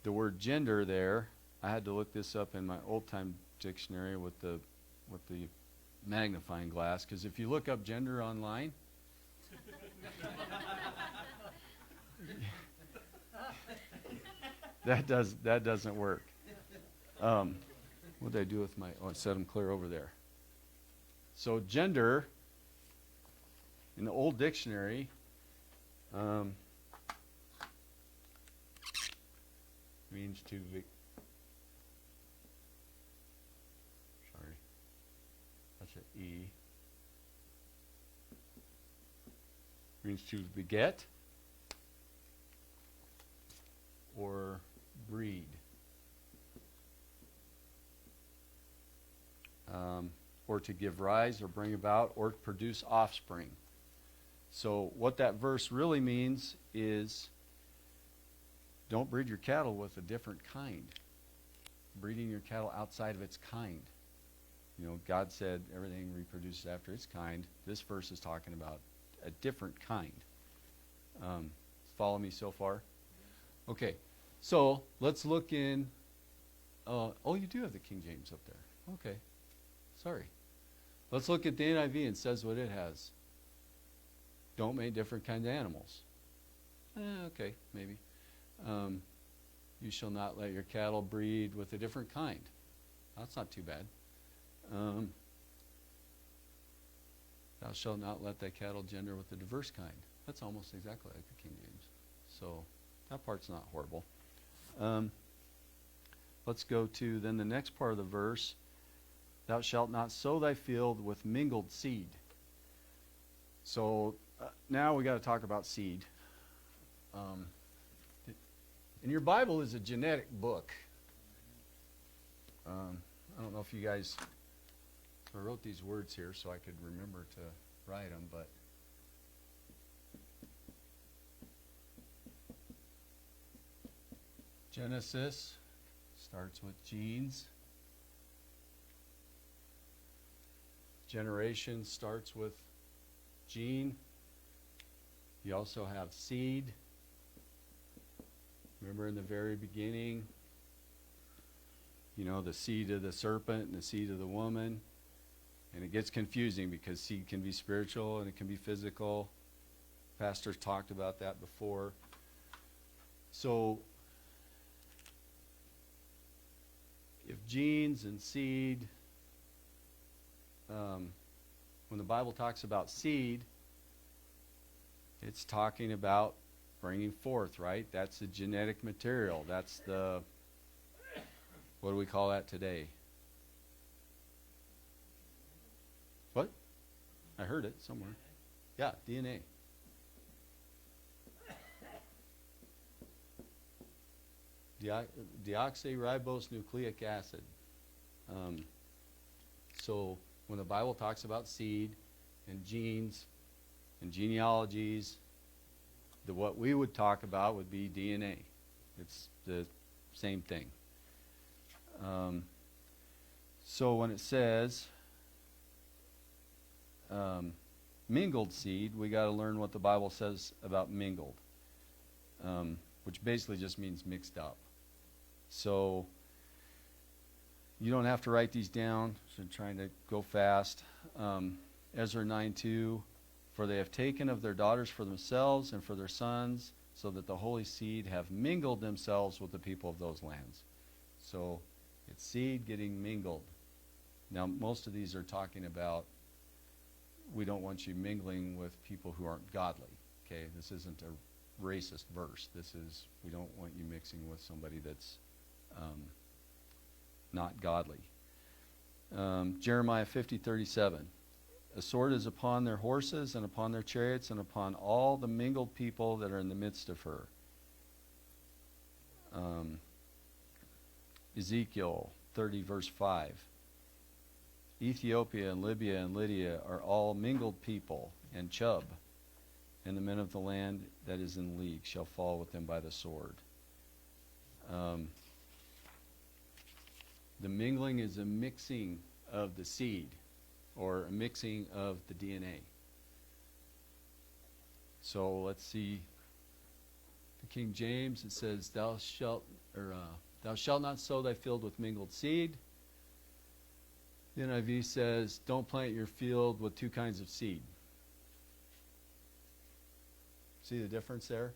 The word gender there, I had to look this up in my old time dictionary with the magnifying glass, because if you look up gender online, that doesn't work. What did I do with my? Oh, I set them clear over there. So gender in the old dictionary means to be. Sorry, that's an E. Means to beget or breed. Or to give rise or bring about or produce offspring. So what that verse really means is don't breed your cattle with a different kind. Breeding your cattle outside of its kind. You know, God said everything reproduces after its kind. This verse is talking about a different kind. Follow me so far? Okay, so let's look in. Oh, you do have the King James up there. Okay, sorry. Let's look at the NIV and says what it has. Don't make different kinds of animals. Okay, maybe. You shall not let your cattle breed with a different kind. That's not too bad. Thou shalt not let thy cattle gender with a diverse kind. That's almost exactly like the King James. So that part's not horrible. Let's go to then the next part of the verse. Thou shalt not sow thy field with mingled seed. So now we got to talk about seed. And your Bible is a genetic book. I don't know if you guys. I wrote these words here so I could remember to write them, but Genesis starts with genes. Generation starts with gene. You also have seed. Remember in the very beginning, you know, the seed of the serpent and the seed of the woman. And it gets confusing because seed can be spiritual and it can be physical. Pastors talked about that before. So, if genes and seed, when the Bible talks about seed, it's talking about bringing forth, right? That's the genetic material. That's the, what do we call that today? What? I heard it somewhere. Yeah, DNA. Deoxyribose nucleic acid. So when the Bible talks about seed and genes and genealogies, what we would talk about would be DNA. It's the same thing. So when it says mingled seed, we got to learn what the Bible says about mingled, which basically just means mixed up. So you don't have to write these down. So I'm trying to go fast. Ezra 9:2, for they have taken of their daughters for themselves and for their sons, so that the holy seed have mingled themselves with the people of those lands. So it's seed getting mingled. Now most of these are talking about, we don't want you mingling with people who aren't godly. Okay, this isn't a racist verse. This is, we don't want you mixing with somebody that's not godly. Jeremiah 50:37. A sword is upon their horses and upon their chariots and upon all the mingled people that are in the midst of her. Ezekiel 30 verse 5. Ethiopia and Libya and Lydia are all mingled people, and Chub, and the men of the land that is in league shall fall with them by the sword. The mingling is a mixing of the seed, or a mixing of the DNA. So let's see. The King James, it says, thou shalt not sow thy field with mingled seed. The NIV says, don't plant your field with two kinds of seed. See the difference there?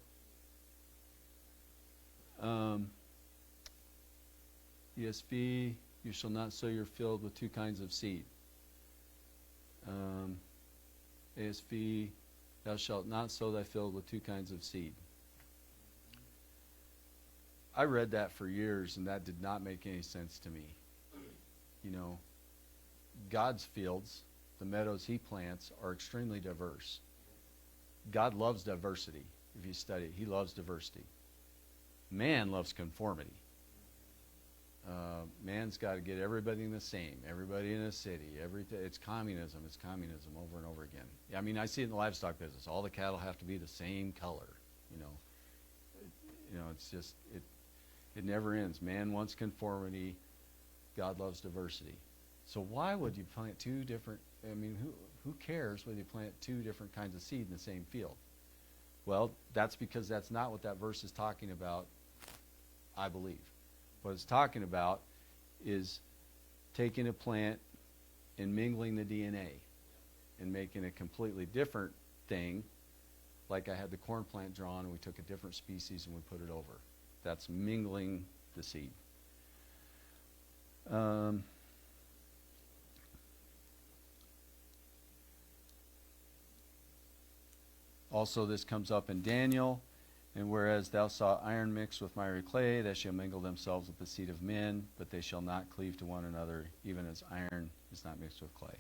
ESV, you shall not sow your field with two kinds of seed. ASV, thou shalt not sow thy field with two kinds of seed. I read that for years, and that did not make any sense to me. You know, God's fields, the meadows he plants, are extremely diverse. God loves diversity. If you study it, he loves diversity. Man loves conformity. Man's got to get everybody the same, everybody in a city, everything. It's communism over and over again. I mean, I see it in the livestock business. All the cattle have to be the same color. You know, it's just it never ends. Man wants conformity. God loves diversity. So why would you plant two different? I mean, who cares whether you plant two different kinds of seed in the same field? Well, that's because that's not what that verse is talking about, I believe. What it's talking about is taking a plant and mingling the DNA and making a completely different thing. Like I had the corn plant drawn, and we took a different species and we put it over. That's mingling the seed. Also, this comes up in Daniel. And whereas thou saw iron mixed with miry clay, they shall mingle themselves with the seed of men, but they shall not cleave to one another, even as iron is not mixed with clay.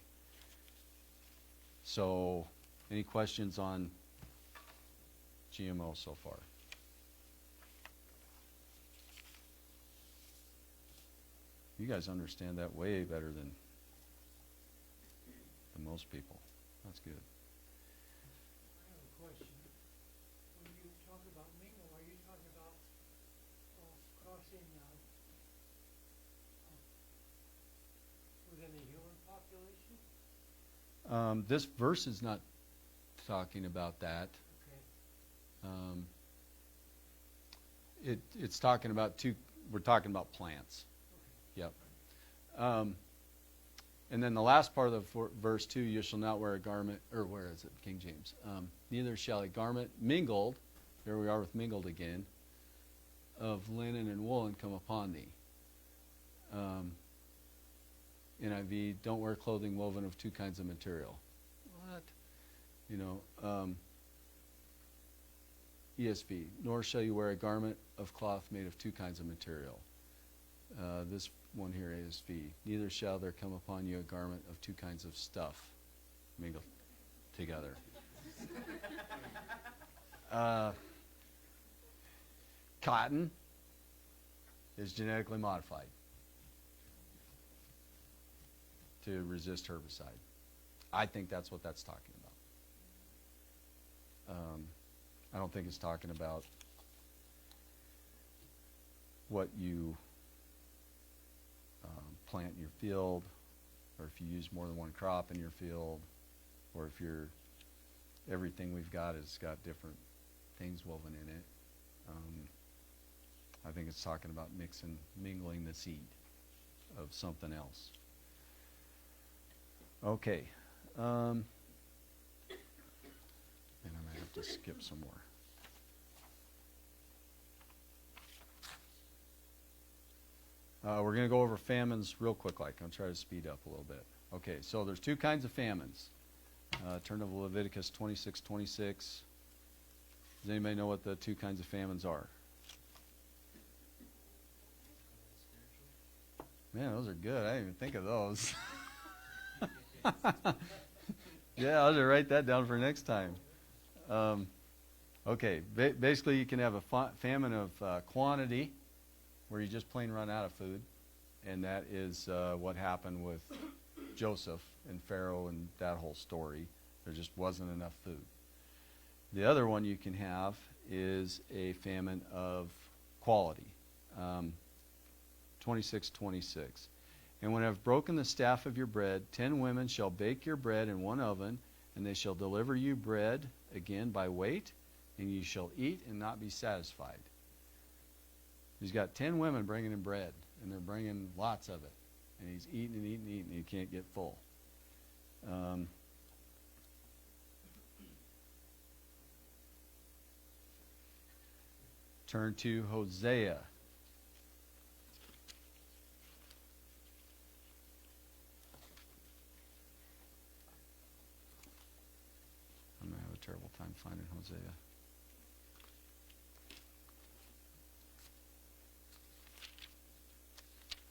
So, any questions on GMO so far? You guys understand that way better than most people. That's good. I have a question. When you talk about mingle, are you talking about crossing within the human population? This verse is not talking about that. Okay. It's talking about we're talking about plants. Yep. And then the last part of the verse 2, you shall not wear a garment, or where is it, King James? Neither shall a garment mingled, here we are with mingled again, of linen and woolen come upon thee. NIV, don't wear clothing woven of two kinds of material. What? You know, ESV, nor shall you wear a garment of cloth made of two kinds of material. This one here, ASV, neither shall there come upon you a garment of two kinds of stuff mingled. together. Cotton is genetically modified to resist herbicide. I think that's what that's talking about. I don't think it's talking about what you plant in your field, or if you use more than one crop in your field, or if everything we've got has got different things woven in it. I think it's talking about mingling the seed of something else. Okay. And I might have to skip some more. We're going to go over famines real quick. I'm try to speed up a little bit. Okay, so there's two kinds of famines. Turn to Leviticus 26:26. Does anybody know what the two kinds of famines are? Man, those are good. I didn't even think of those. Yeah, I'll just write that down for next time. Okay, basically you can have a famine of quantity, where you just plain run out of food, and that is what happened with Joseph and Pharaoh and that whole story. There just wasn't enough food. The other one you can have is a famine of quality. 26:26. And when I have broken the staff of your bread, 10 women shall bake your bread in one oven, and they shall deliver you bread again by weight, and you shall eat and not be satisfied. He's got 10 women bringing him bread, and they're bringing lots of it. And he's eating and eating and eating, and he can't get full. Turn to Hosea. I'm going to have a terrible time finding Hosea.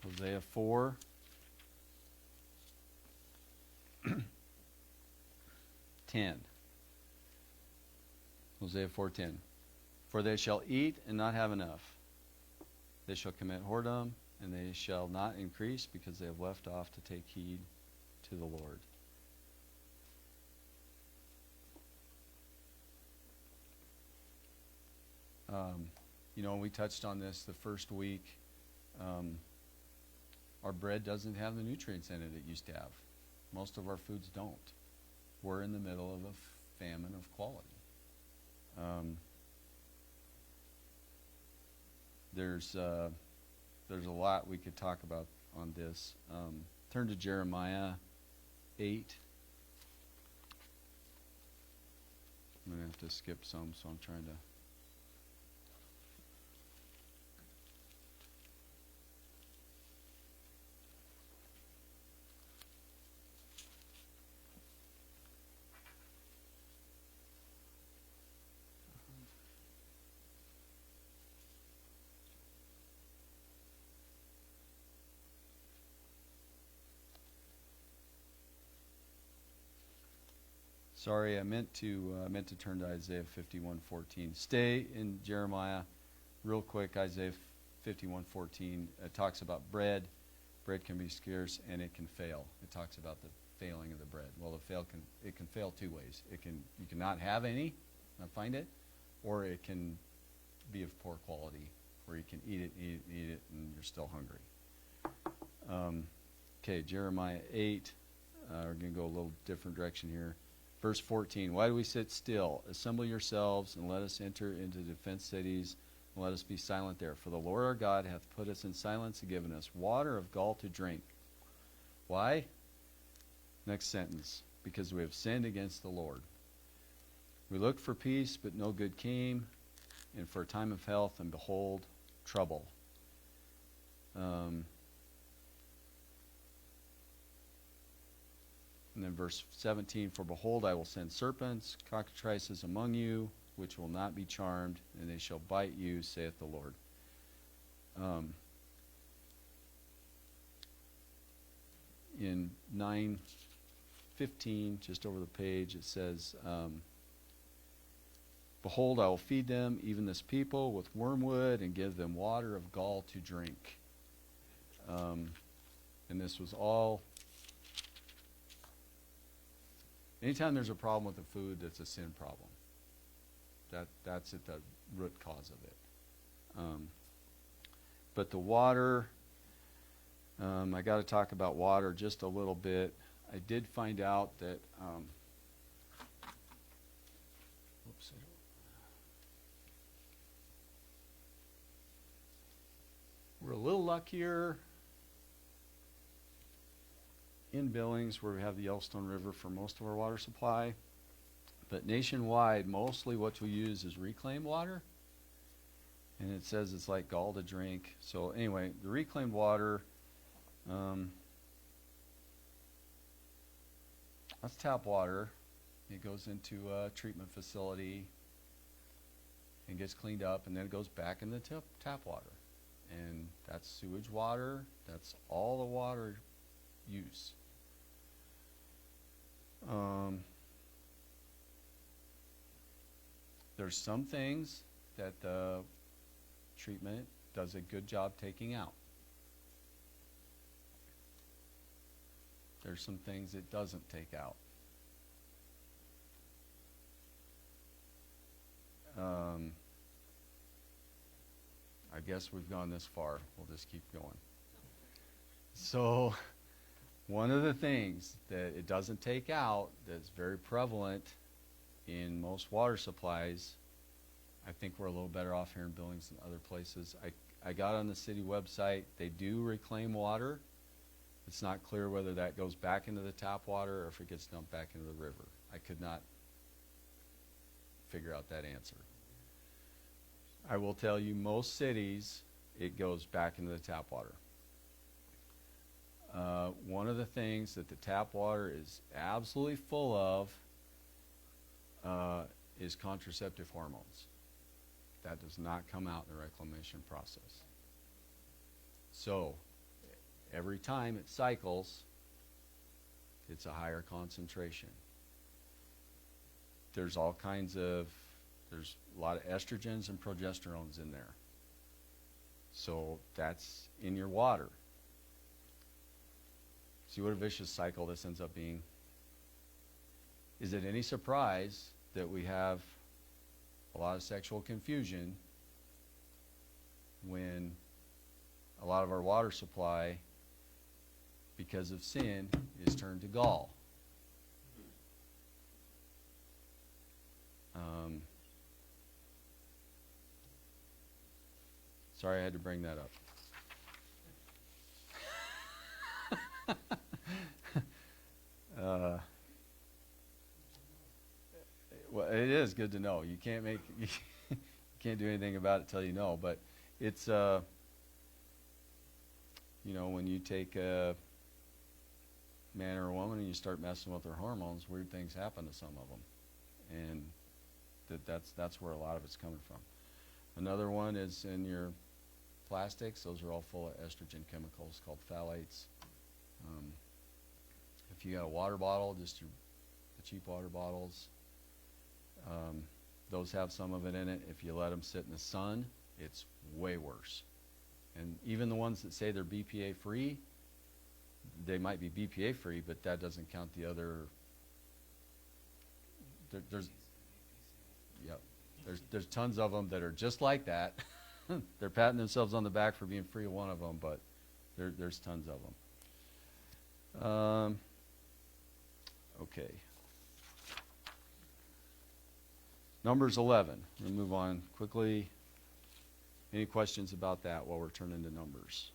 Hosea 4. 10. Hosea 4:10. For they shall eat and not have enough. They shall commit whoredom, and they shall not increase, because they have left off to take heed to the Lord. We touched on this the first week. Our bread doesn't have the nutrients in it used to have. Most of our foods don't. We're in the middle of a famine of quality. There's a lot we could talk about on this. Turn to Jeremiah 8. I'm going to have to skip some, so I'm trying to... Sorry, I meant to turn to Isaiah 51:14. Stay in Jeremiah real quick. Isaiah 51:14 talks about bread. Bread can be scarce and it can fail. It talks about the failing of the bread. Well, it can fail two ways. You can not have any, not find it, or it can be of poor quality, where you can eat it, and you're still hungry. Okay, Jeremiah 8. We're going to go a little different direction here. Verse 14, why do we sit still? Assemble yourselves, and let us enter into defense cities, and let us be silent there. For the Lord our God hath put us in silence and given us water of gall to drink. Why? Next sentence, because we have sinned against the Lord. We looked for peace, but no good came, and for a time of health, and behold, trouble. And then verse 17, for behold, I will send serpents, cockatrices among you, which will not be charmed, and they shall bite you, saith the Lord. In 15, just over the page, it says, Behold, I will feed them, even this people, with wormwood, and give them water of gall to drink. And this was all, anytime there's a problem with the food, that's a sin problem. That's at the root cause of it. But the water, I got to talk about water just a little bit. I did find out that, whoops, we're a little luckier in Billings, where we have the Yellowstone River for most of our water supply. But nationwide, mostly what we use is reclaimed water. And it says it's like gall to drink. So anyway, the reclaimed water, that's tap water. It goes into a treatment facility and gets cleaned up, and then it goes back in the tap water. And that's sewage water. That's all the water use. There's some things that the treatment does a good job taking out. There's some things it doesn't take out. I guess we've gone this far. We'll just keep going. So, one of the things that it doesn't take out that's very prevalent in most water supplies, I think we're a little better off here in Billings than other places. I got on the city website. They do reclaim water. It's not clear whether that goes back into the tap water or if it gets dumped back into the river. I could not figure out that answer. I will tell you, most cities, it goes back into the tap water. One of the things that the tap water is absolutely full of is contraceptive hormones. That does not come out in the reclamation process. So, every time it cycles, it's a higher concentration. There's a lot of estrogens and progesterones in there. So that's in your water. See what a vicious cycle this ends up being? Is it any surprise that we have a lot of sexual confusion when a lot of our water supply, because of sin, is turned to gall? Sorry I had to bring that up. Well, it is good to know. You can't you can't do anything about it till you know. But it's when you take a man or a woman and you start messing with their hormones, weird things happen to some of them, and that's where a lot of it's coming from. Another one is in your plastics. Those are all full of estrogen chemicals called phthalates. If you got a water bottle, just the cheap water bottles, those have some of it in it. If you let them sit in the sun, it's way worse. And even the ones that say they're BPA free, they might be BPA free, but that doesn't count the other. There's tons of them that are just like that. They're patting themselves on the back for being free of one of them, but there's tons of them. Okay. Numbers 11. We'll move on quickly. Any questions about that while we're turning to Numbers?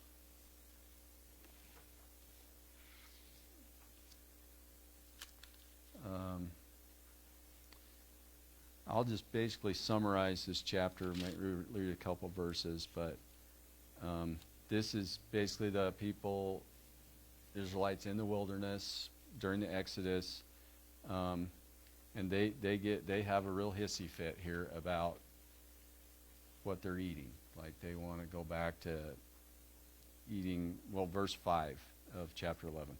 I'll just basically summarize this chapter, might read a couple verses, but this is basically the people, Israelites in the wilderness during the Exodus, and they have a real hissy fit here about what they're eating. Like they want to go back to eating, verse 5 of chapter 11.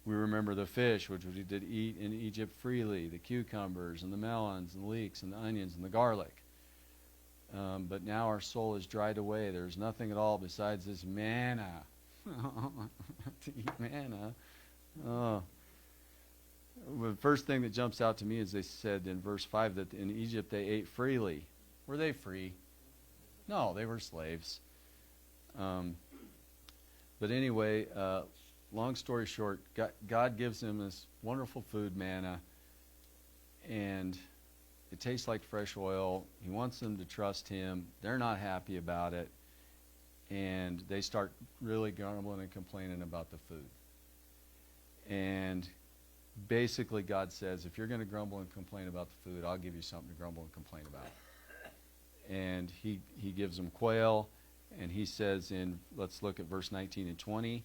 We remember the fish, which we did eat in Egypt freely, the cucumbers and the melons and the leeks and the onions and the garlic. But now our soul is dried away. There's nothing at all besides this manna. To eat manna. Oh. The first thing that jumps out to me is they said in verse 5 that in Egypt they ate freely. Were they free? No, they were slaves. But anyway, long story short, God gives them this wonderful food, manna, and it tastes like fresh oil. He wants them to trust him. They're not happy about it, and they start really grumbling and complaining about the food. And basically God says, if you're going to grumble and complain about the food, I'll give you something to grumble and complain about. And he gives them quail, and he says let's look at verse 19 and 20.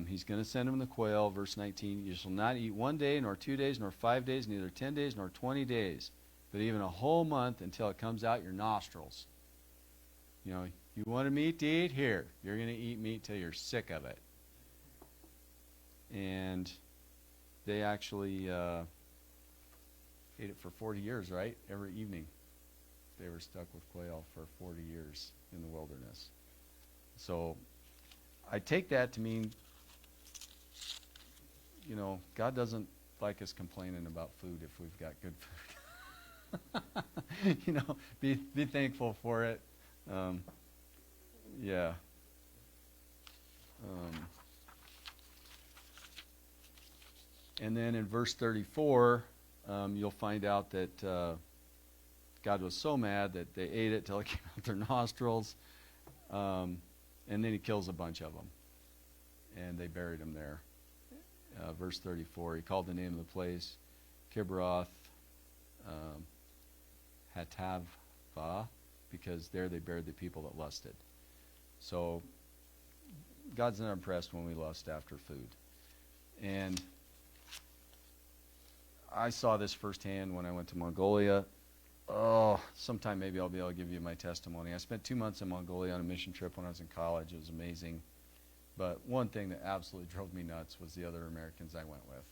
He's going to send them the quail. Verse 19, you shall not eat 1 day, nor 2 days, nor 5 days, neither 10 days, nor 20 days, but even a whole month until it comes out your nostrils. You know, you wanted meat to eat? Here. You're going to eat meat till you're sick of it. And they actually ate it for 40 years, right? Every evening. They were stuck with quail for 40 years in the wilderness. So I take that to mean, you know, God doesn't like us complaining about food if we've got good food. You know, be thankful for it. Yeah. And then in verse 34, you'll find out that God was so mad that they ate it till it came out their nostrils. And then he kills a bunch of them. And they buried them there. Verse 34, he called the name of the place Kibroth Hattava, because there they buried the people that lusted. So God's not impressed when we lust after food. And I saw this firsthand when I went to Mongolia. Oh, sometime maybe I'll be able to give you my testimony. I spent 2 months in Mongolia on a mission trip when I was in college. It was amazing. But one thing that absolutely drove me nuts was the other Americans I went with.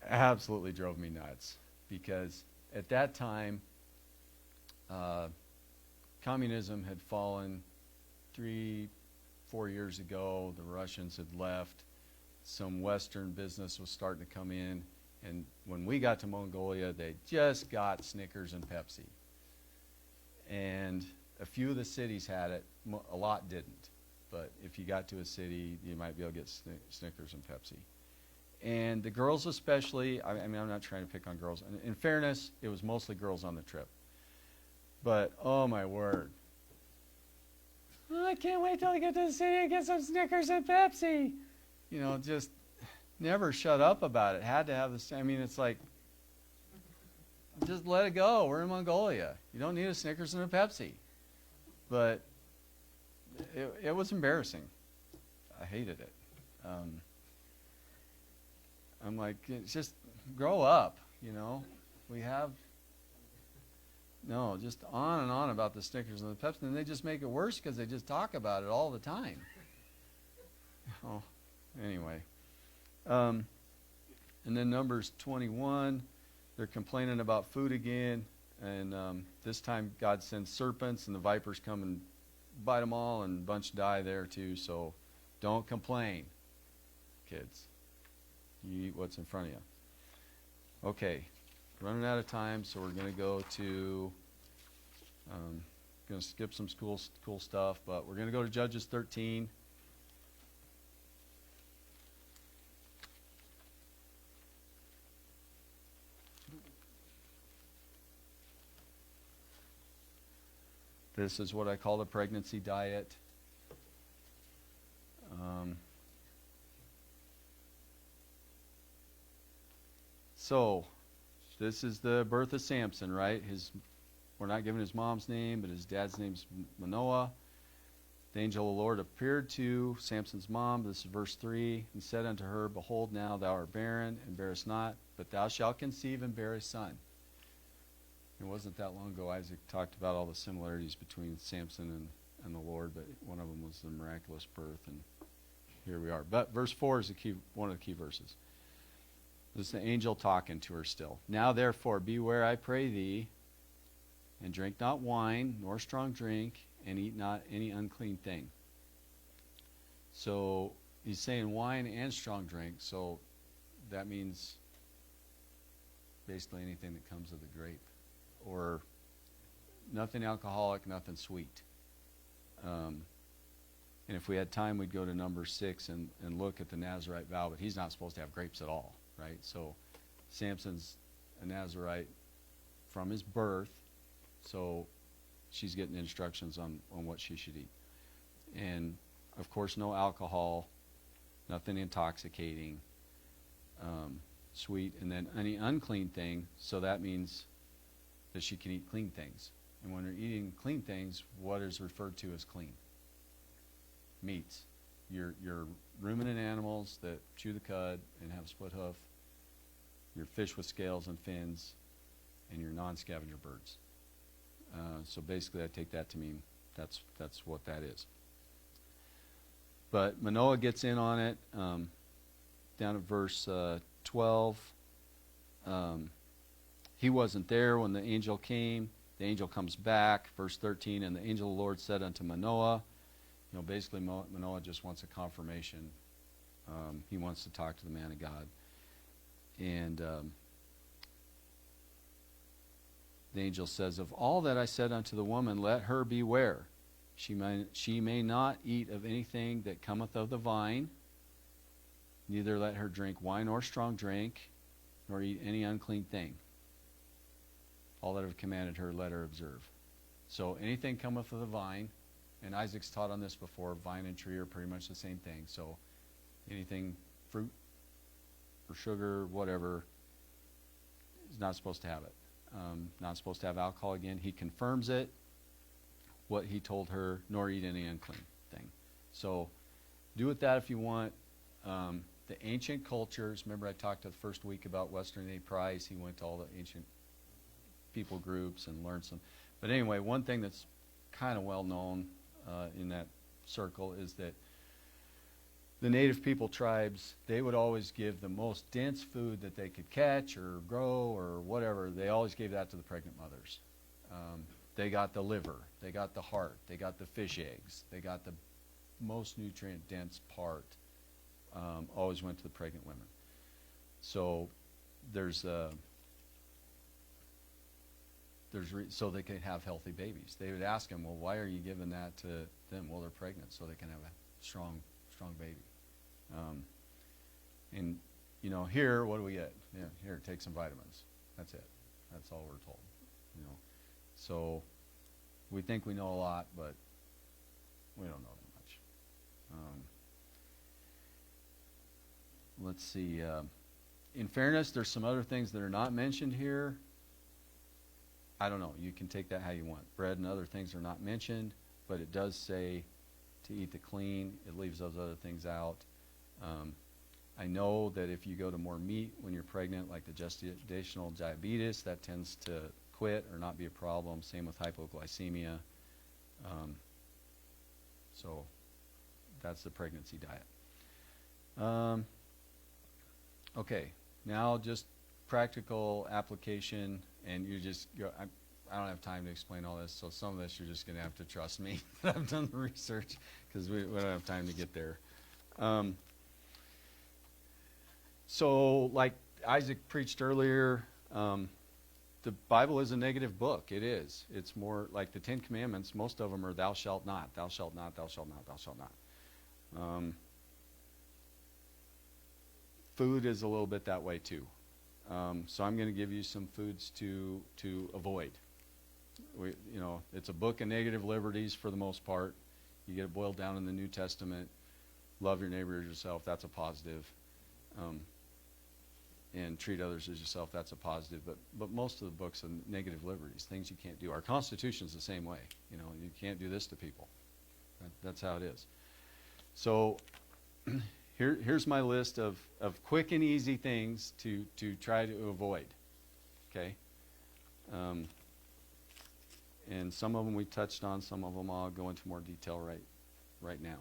Absolutely drove me nuts. Because at that time, communism had fallen 3-4 years ago. The Russians had left. Some Western business was starting to come in. And when we got to Mongolia, they just got Snickers and Pepsi. And a few of the cities had it. A lot didn't. But if you got to a city, you might be able to get Snickers and Pepsi. And the girls especially, I mean, I'm not trying to pick on girls. In fairness, it was mostly girls on the trip. But, oh my word. Oh, I can't wait till I get to the city and get some Snickers and Pepsi. You know, just never shut up about it. Had to have the, I mean, it's like, just let it go. We're in Mongolia. You don't need a Snickers and a Pepsi. But it was embarrassing. I hated it. I'm like, it's just grow up, you know. We have, no, just on and on about the Snickers and the Pepsi, and they just make it worse because they just talk about it all the time. Oh, anyway. And then Numbers 21, they're complaining about food again, and this time God sends serpents, and the vipers come and bite them all, and a bunch die there too, so don't complain, kids. You eat what's in front of you. Okay, running out of time, so we're going to go to, going to skip some cool stuff, but we're going to go to Judges 13. This is what I call the pregnancy diet. So, this is the birth of Samson, right? We're not given his mom's name, but his dad's name's Manoah. The angel of the Lord appeared to Samson's mom, this is verse 3, and said unto her, Behold, now thou art barren, and bearest not, but thou shalt conceive and bear a son. It wasn't that long ago Isaac talked about all the similarities between Samson and the Lord, but one of them was the miraculous birth, and here we are. But verse 4 is the key, one of the key verses. This is the angel talking to her still. Now therefore, beware, I pray thee, and drink not wine, nor strong drink, and eat not any unclean thing. So he's saying wine and strong drink, so that means basically anything that comes of the grape, or nothing alcoholic, nothing sweet. And if we had time, we'd go to number 6 and look at the Nazarite vow, but he's not supposed to have grapes at all, right? So Samson's a Nazarite from his birth, so she's getting instructions on what she should eat. And, of course, no alcohol, nothing intoxicating, sweet, and then any unclean thing, so that means that she can eat clean things. And when you're eating clean things, what is referred to as clean? Meats. Your ruminant animals that chew the cud and have a split hoof, your fish with scales and fins, and your non-scavenger birds. So basically I take that to mean that's what that is. But Manoah gets in on it down at verse 12. He wasn't there when the angel came. The angel comes back, verse 13, and the angel of the Lord said unto Manoah, basically Manoah just wants a confirmation. He wants to talk to the man of God. And the angel says, of all that I said unto the woman, let her beware. She may not eat of anything that cometh of the vine, neither let her drink wine or strong drink, nor eat any unclean thing. All that I have commanded her, let her observe. So anything cometh of the vine, and Isaac's taught on this before, vine and tree are pretty much the same thing. So anything, fruit or sugar, whatever, is not supposed to have it. Not supposed to have alcohol again. He confirms it, what he told her, nor eat any unclean thing. So do with that if you want. The ancient cultures, remember I talked the first week about Western A. Price. He went to all the ancient people groups and learned some. But anyway, one thing that's kind of well known in that circle is that the native people tribes, they would always give the most dense food that they could catch or grow or whatever. They always gave that to the pregnant mothers. They got the liver, they got the heart, they got the fish eggs, they got the most nutrient dense part. Always went to the pregnant women. So so they could have healthy babies. They would ask them, well, why are you giving that to them? Well, they're pregnant, so they can have a strong baby. And here, what do we get? Yeah, here, take some vitamins. That's it. That's all we're told. So we think we know a lot, but we don't know that much. Let's see. In fairness, there's some other things that are not mentioned here. I don't know. You can take that how you want. Bread and other things are not mentioned, but it does say to eat the clean. It leaves those other things out. I know that if you go to more meat when you're pregnant, like the gestational diabetes, that tends to quit or not be a problem. Same with hypoglycemia. So that's the pregnancy diet. Okay, now just practical application, and you just go. I don't have time to explain all this, so some of this you're just going to have to trust me that I've done the research, because we don't have time to get there. So, like Isaac preached earlier, the Bible is a negative book. It is. It's more like the Ten Commandments. Most of them are thou shalt not, thou shalt not, thou shalt not, thou shalt not. Food is a little bit that way too. So I'm going to give you some foods to avoid. It's a book of negative liberties for the most part. You get it boiled down in the New Testament. Love your neighbor as yourself. That's a positive. And treat others as yourself. That's a positive. But most of the books are negative liberties, things you can't do. Our Constitution's the same way. You can't do this to people. That's how it is. So here's my list of quick and easy things to try to avoid. Okay? And some of them we touched on. Some of them I'll go into more detail right now.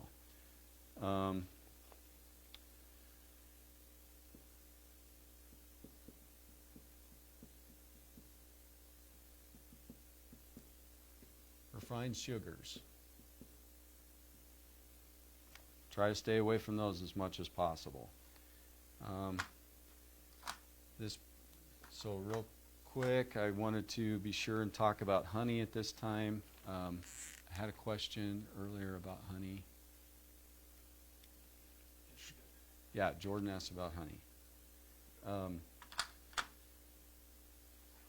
refined sugars. Try to stay away from those as much as possible. So real quick, I wanted to be sure and talk about honey at this time. I had a question earlier about honey. Yeah, Jordan asked about honey.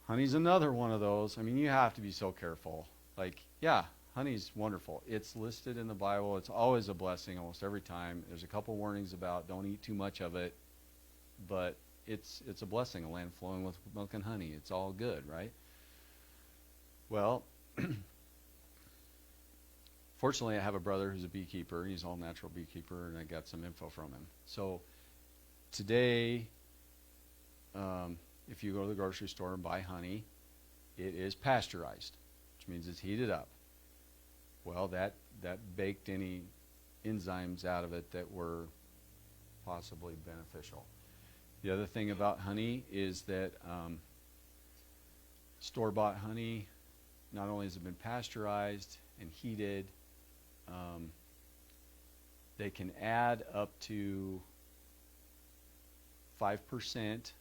Honey's another one of those. I mean, you have to be so careful. Like, yeah, honey's wonderful. It's listed in the Bible. It's always a blessing almost every time. There's a couple warnings about don't eat too much of it, but it's a blessing, a land flowing with milk and honey. It's all good, right? Well, fortunately, I have a brother who's a beekeeper. He's all natural beekeeper, and I got some info from him. So today, if you go to the grocery store and buy honey, it is pasteurized, which means it's heated up. Well, that baked any enzymes out of it that were possibly beneficial. The other thing about honey is that store-bought honey, not only has it been pasteurized and heated, they can add up to 5%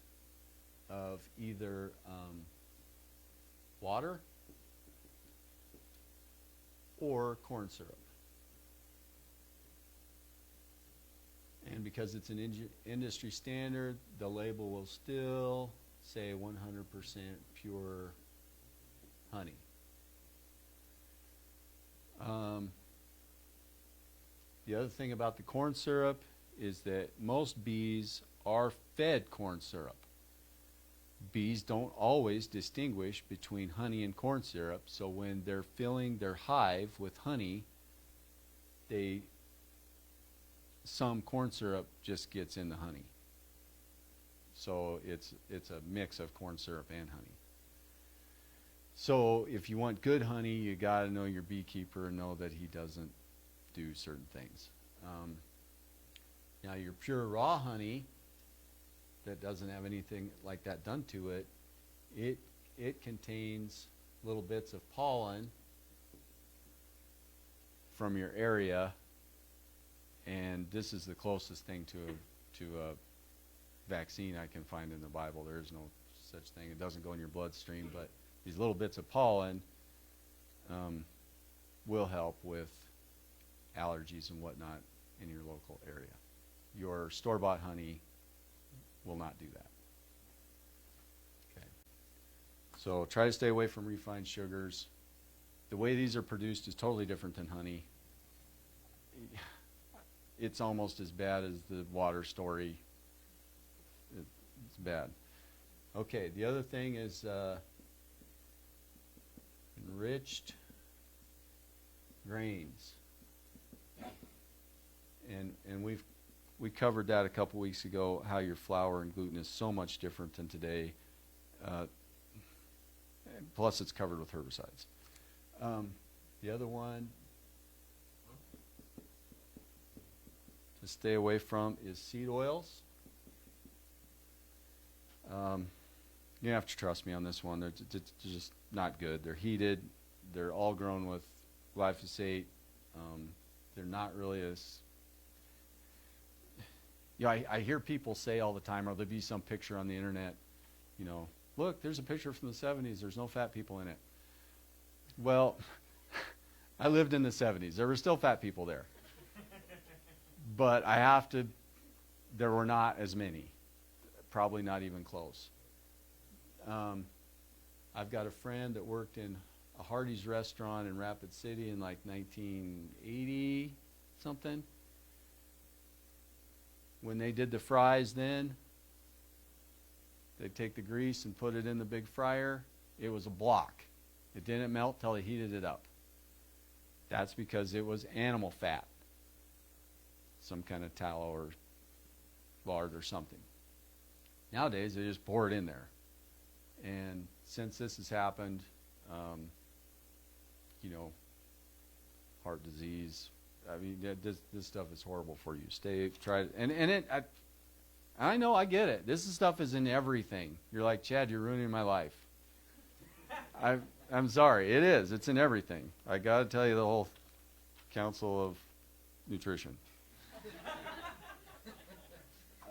of either water or corn syrup. And because it's an industry standard, the label will still say 100% pure honey. The other thing about the corn syrup is that most bees are fed corn syrup. Bees don't always distinguish between honey and corn syrup, so when they're filling their hive with honey, some corn syrup just gets in the honey. So it's a mix of corn syrup and honey. So if you want good honey, you got to know your beekeeper and know that he doesn't do certain things. Now your pure raw honey that doesn't have anything like that done to it, it contains little bits of pollen from your area, and this is the closest thing to a vaccine I can find in the Bible. There is no such thing. It doesn't go in your bloodstream, but these little bits of pollen will help with allergies and whatnot in your local area. Your store-bought honey will not do that. Okay. So try to stay away from refined sugars. The way these are produced is totally different than honey. It's almost as bad as the water story. It's bad. Okay, the other thing is enriched grains. And we covered that a couple weeks ago, how your flour and gluten is so much different than today. Plus, it's covered with herbicides. The other one to stay away from is seed oils. You have to trust me on this one. They're just not good. They're heated. They're all grown with glyphosate. They're not really as... I hear people say all the time, or there'll be some picture on the internet, look, there's a picture from the 70s. There's no fat people in it. Well, I lived in the 70s. There were still fat people there. But there were not as many. Probably not even close. I've got a friend that worked in a Hardee's restaurant in Rapid City in like 1980 something. When they did the fries then, they'd take the grease and put it in the big fryer. It was a block. It didn't melt till they heated it up. That's because it was animal fat. Some kind of tallow or lard or something. Nowadays, they just pour it in there. And since this has happened, heart disease, this stuff is horrible for you. I know, I get it. This stuff is in everything. You're like, Chad, you're ruining my life. I'm sorry, it is. It's in everything. I got to tell you the whole Council of Nutrition.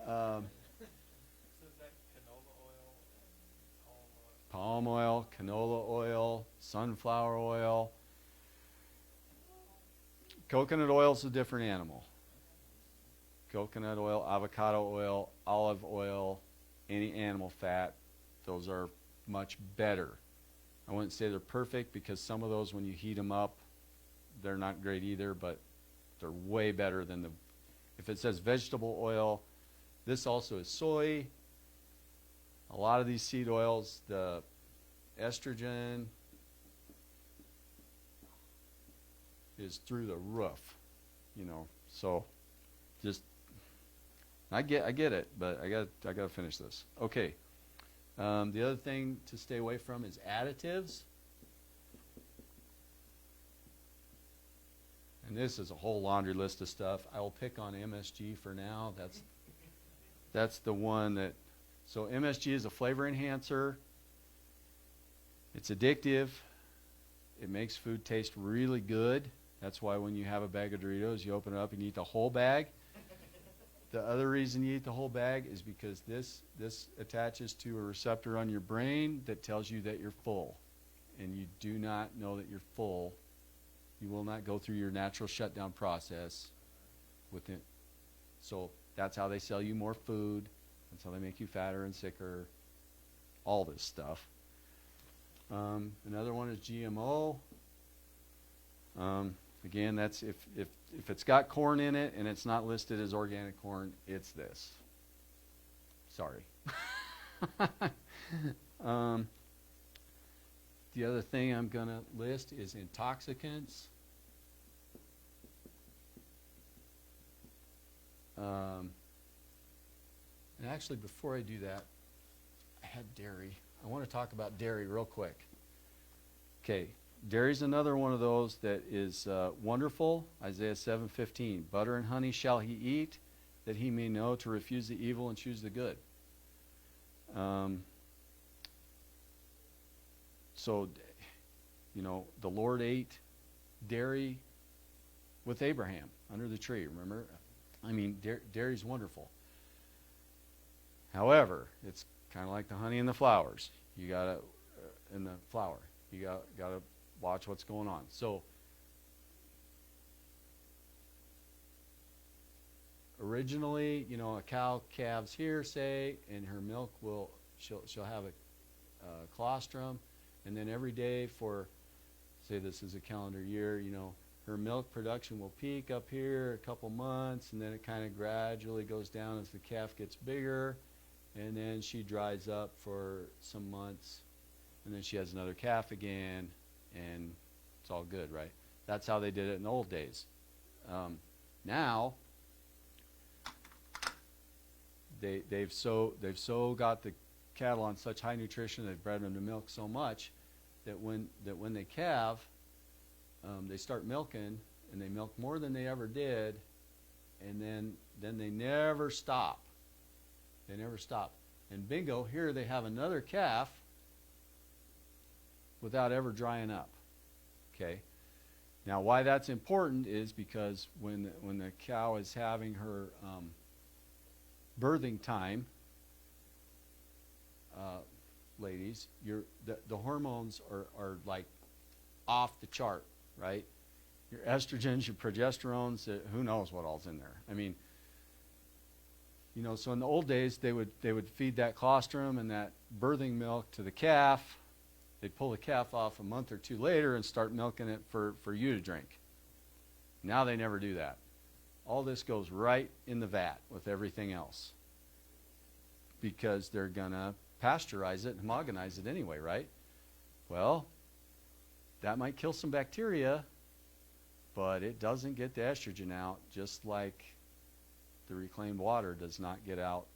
So is that canola oil and Palm oil, canola oil, sunflower oil. Coconut oil is a different animal. Coconut oil, avocado oil, olive oil, any animal fat, those are much better. I wouldn't say they're perfect because some of those, when you heat them up, they're not great either, but they're way better than the, if it says vegetable oil, this also is soy. A lot of these seed oils, the estrogen is through the roof, you know. So just I get it, but I got to finish this. Okay. The other thing to stay away from is additives. And this is a whole laundry list of stuff. I will pick on MSG for now. That's the one that, so MSG is a flavor enhancer. It's addictive. It makes food taste really good. That's why when you have a bag of Doritos, you open it up and you eat the whole bag. The other reason you eat the whole bag is because this attaches to a receptor on your brain that tells you that you're full. And you do not know that you're full. You will not go through your natural shutdown process with it. So that's how they sell you more food. That's how they make you fatter and sicker. All this stuff. Another one is GMO. Again, that's if it's got corn in it and it's not listed as organic corn, it's this. Sorry. The other thing I'm going to list is intoxicants. And actually, before I do that, I had dairy. I want to talk about dairy real quick. Okay. Dairy's another one of those that is wonderful. Isaiah 7:15. Butter and honey shall he eat, that he may know to refuse the evil and choose the good. So, you know, the Lord ate dairy with Abraham under the tree, remember? I mean, dairy's wonderful. However, it's kind of like the honey and the flowers. You gotta, in the flour, you gotta watch what's going on. So, originally, you know, a cow calves here, say, and her milk she'll have a colostrum, and then every day for, say this is a calendar year, you know, her milk production will peak up here a couple months, and then it kind of gradually goes down as the calf gets bigger, and then she dries up for some months, and then she has another calf again, and it's all good, right? That's how they did it in the old days. Now they've so got the cattle on such high nutrition, they've bred them to milk so much that when they calve, they start milking, and they milk more than they ever did, and then they never stop. They never stop. And bingo, here they have another calf without ever drying up. Okay. Now, why that's important is because when the cow is having her birthing time, ladies, the hormones are like off the chart, right? Your estrogens, your progesterones, who knows what all's in there. I mean, you know, so in the old days they would feed that colostrum and that birthing milk to the calf. They'd pull the calf off a month or two later and start milking it for you to drink. Now they never do that. All this goes right in the vat with everything else, because they're going to pasteurize it and homogenize it anyway, right? Well, that might kill some bacteria, but it doesn't get the estrogen out, just like the reclaimed water does not get out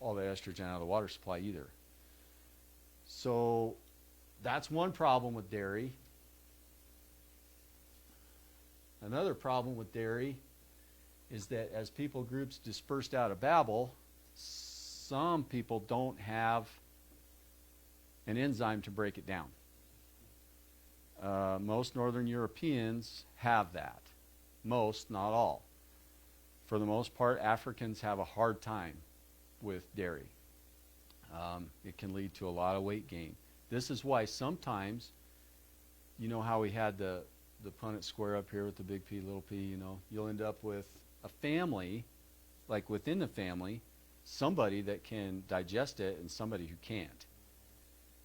all the estrogen out of the water supply either. So that's one problem with dairy. Another problem with dairy is that as people groups dispersed out of Babel, some people don't have an enzyme to break it down. Most Northern Europeans have that. Most, not all. For the most part, Africans have a hard time with dairy. It can lead to a lot of weight gain. This is why sometimes, you know how we had the Punnett square up here with the big P, little p, you know, you'll end up with a family, like within the family, somebody that can digest it and somebody who can't.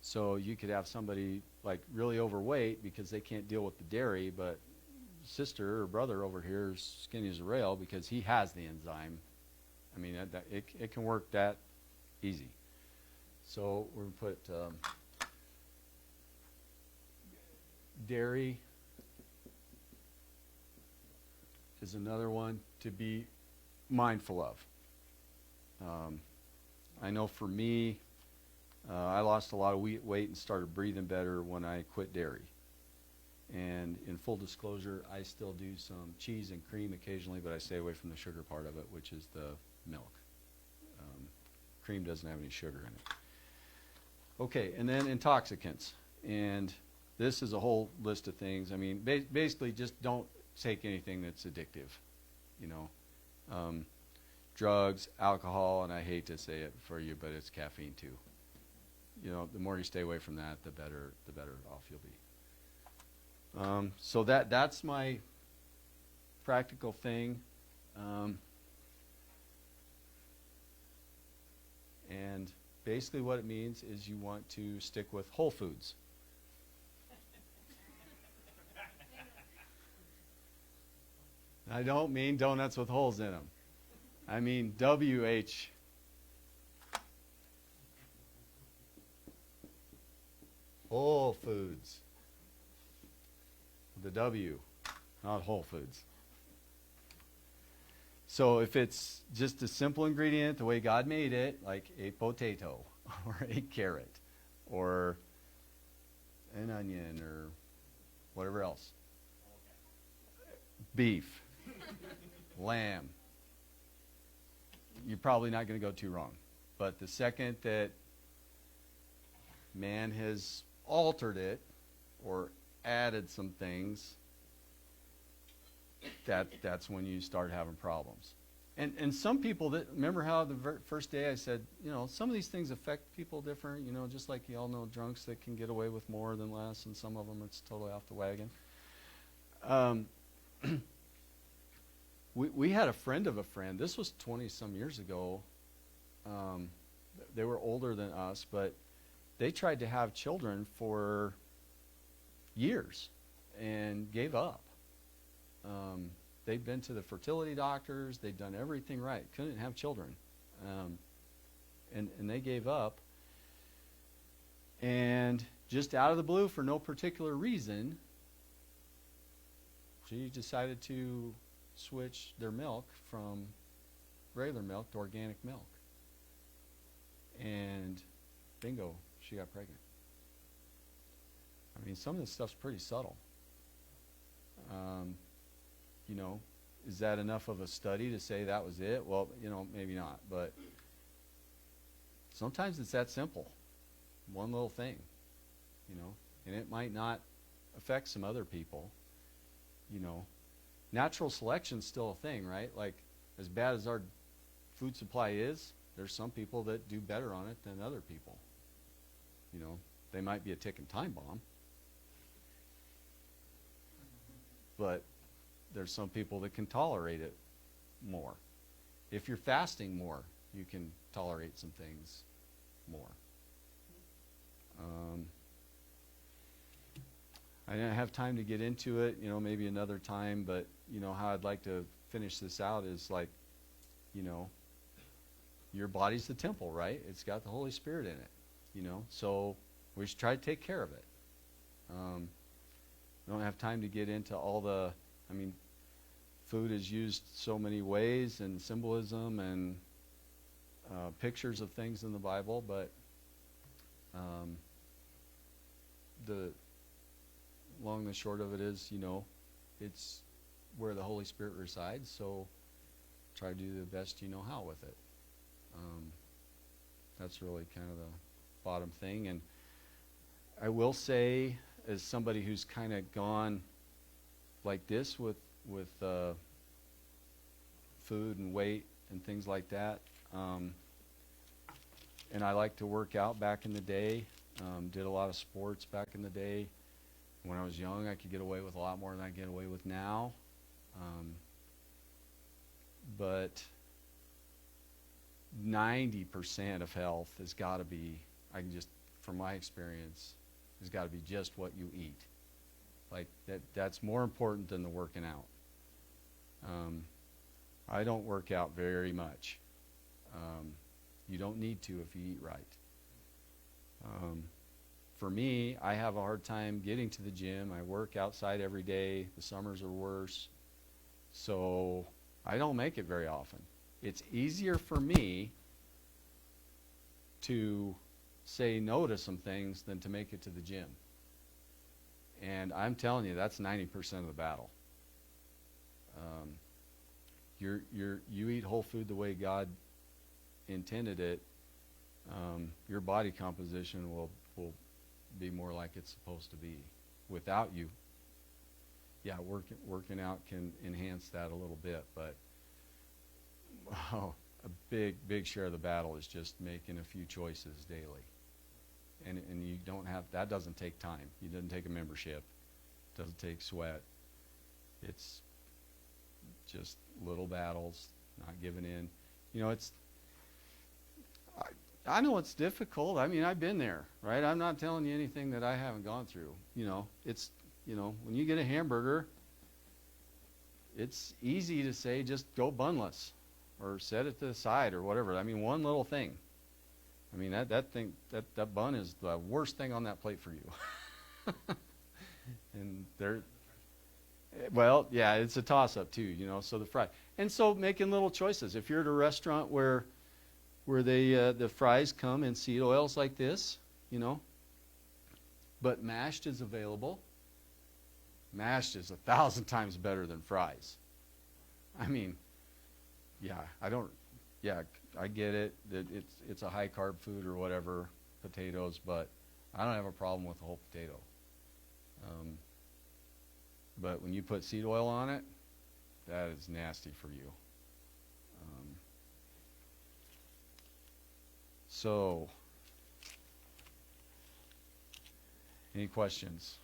So you could have somebody like really overweight because they can't deal with the dairy, but sister or brother over here is skinny as a rail because he has the enzyme. I mean, it can work that easy. So we're going to put dairy is another one to be mindful of. I know for me, I lost a lot of weight and started breathing better when I quit dairy. And in full disclosure, I still do some cheese and cream occasionally, but I stay away from the sugar part of it, which is the milk. Cream doesn't have any sugar in it. Okay, and then intoxicants. And this is a whole list of things. I mean, basically just don't take anything that's addictive, you know. Drugs, alcohol, and I hate to say it for you, but it's caffeine too. You know, the more you stay away from that, the better off you'll be. So that's my practical thing. And basically what it means is you want to stick with whole foods. I don't mean donuts with holes in them. I mean WH. Whole foods. The W, not Whole Foods. So if it's just a simple ingredient, the way God made it, like a potato or a carrot or an onion or whatever else. Beef, lamb. You're probably not going to go too wrong. But the second that man has altered it or added some things, that's when you start having problems. And some people that remember how the first day I said, you know, some of these things affect people different, you know, just like you all know drunks that can get away with more than less, and some of them it's totally off the wagon. We had a friend of a friend. This was 20 some years ago. They were older than us, but they tried to have children for years and gave up. They'd been to the fertility doctors. They'd done everything right. Couldn't have children. And they gave up. And just out of the blue, for no particular reason, she decided to switch their milk from regular milk to organic milk. And bingo, she got pregnant. I mean, some of this stuff's pretty subtle. You know, is that enough of a study to say that was it? Well, you know, maybe not. But sometimes it's that simple. One little thing, you know, and it might not affect some other people, you know. Natural selection's still a thing, right? Like, as bad as our food supply is, there's some people that do better on it than other people. You know, they might be a ticking time bomb. But there's some people that can tolerate it more. If you're fasting more, you can tolerate some things more. I didn't have time to get into it, you know, maybe another time, but, you know, how I'd like to finish this out is like, you know, your body's the temple, right? It's got the Holy Spirit in it, you know, so we should try to take care of it. Don't have time to get into all the, I mean, food is used so many ways and symbolism and pictures of things in the Bible, but the long and the short of it is, you know, it's where the Holy Spirit resides, so try to do the best you know how with it. That's really kind of the bottom thing. And I will say, as somebody who's kind of gone like this with food and weight and things like that, and I like to work out back in the day, did a lot of sports back in the day. When I was young, I could get away with a lot more than I get away with now. But 90% of health has got to be, from my experience, has got to be just what you eat. Like that's more important than the working out. I don't work out very much. You don't need to if you eat right. For me, I have a hard time getting to the gym. I work outside every day. The summers are worse. So I don't make it very often. It's easier for me to say no to some things than to make it to the gym. And I'm telling you, that's 90% of the battle. You eat whole food the way God intended it, your body composition will be more like it's supposed to be. Without you, yeah, working out can enhance that a little bit, but a big share of the battle is just making a few choices daily. And you don't have, that doesn't take time. It doesn't take a membership. It doesn't take sweat. It's just little battles, not giving in. You know, I know it's difficult. I mean, I've been there, right? I'm not telling you anything that I haven't gone through. You know, when you get a hamburger, it's easy to say just go bunless or set it to the side or whatever. I mean, one little thing. I mean, that bun is the worst thing on that plate for you. And well, yeah, it's a toss-up too, you know, so the fry. And so making little choices. If you're at a restaurant where the fries come in seed oils like this, you know, but mashed is available. Mashed is 1,000 times better than fries. I mean, I get it that it's a high carb food or whatever, potatoes, but I don't have a problem with the whole potato. But when you put seed oil on it, that is nasty for you. So, any questions?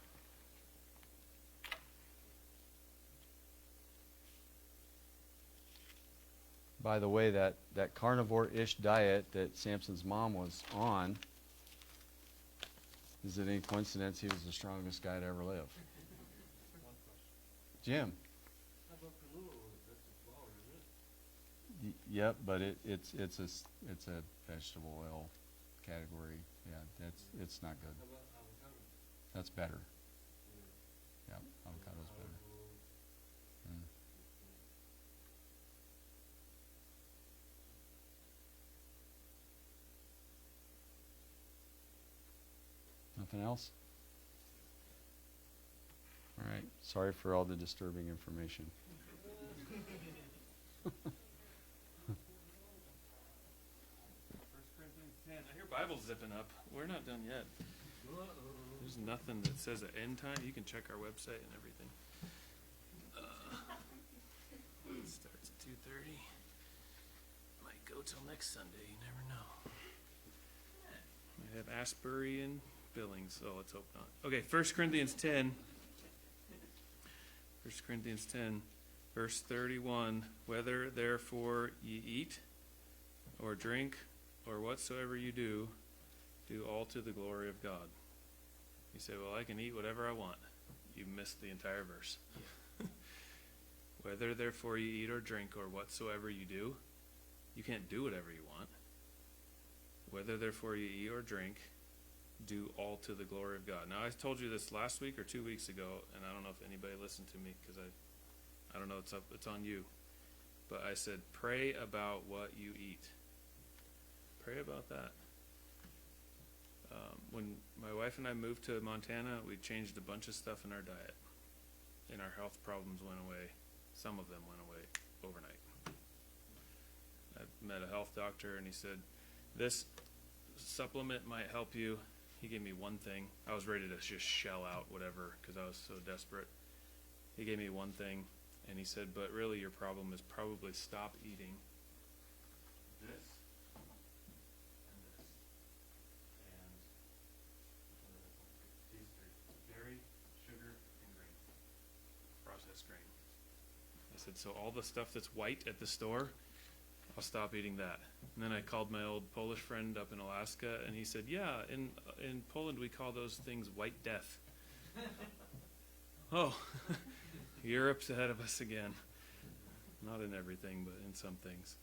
By the way, that carnivore-ish diet that Samson's mom was on, is it any coincidence he was the strongest guy to ever live? Jim? How about the lure? That's a flour, isn't it? Yep, but it's a vegetable oil category. Yeah, it's not good. How about avocado? That's better. Yeah, avocado's better. Mm. Nothing else? All right. Sorry for all the disturbing information. I hear Bible's zipping up. We're not done yet. There's nothing that says an end time. You can check our website and everything. It starts at 2:30. Might go till next Sunday. You never know. We have Asbury and Billings. Oh, let's hope not. Okay, 1 Corinthians 10. 1 Corinthians 10, verse 31. Whether therefore ye eat or drink or whatsoever you do, do all to the glory of God. You say, well, I can eat whatever I want. You missed the entire verse. Whether therefore you eat or drink or whatsoever you do, you can't do whatever you want. Whether therefore you eat or drink, do all to the glory of God. Now, I told you this last week or 2 weeks ago, and I don't know if anybody listened to me because I don't know, it's on you. But I said, pray about what you eat. Pray about that. When my wife and I moved to Montana, we changed a bunch of stuff in our diet. And our health problems went away. Some of them went away overnight. I met a health doctor, and he said, this supplement might help you, He gave me one thing. I was ready to just shell out whatever because I was so desperate. He gave me one thing, and he said, but really your problem is probably stop eating this and this. And these three: dairy, sugar, and grain. Processed grain. I said, so all the stuff that's white at the store, I'll stop eating that. And then I called my old Polish friend up in Alaska, and he said, yeah, in Poland we call those things white death. Oh, Europe's ahead of us again. Not in everything, but in some things.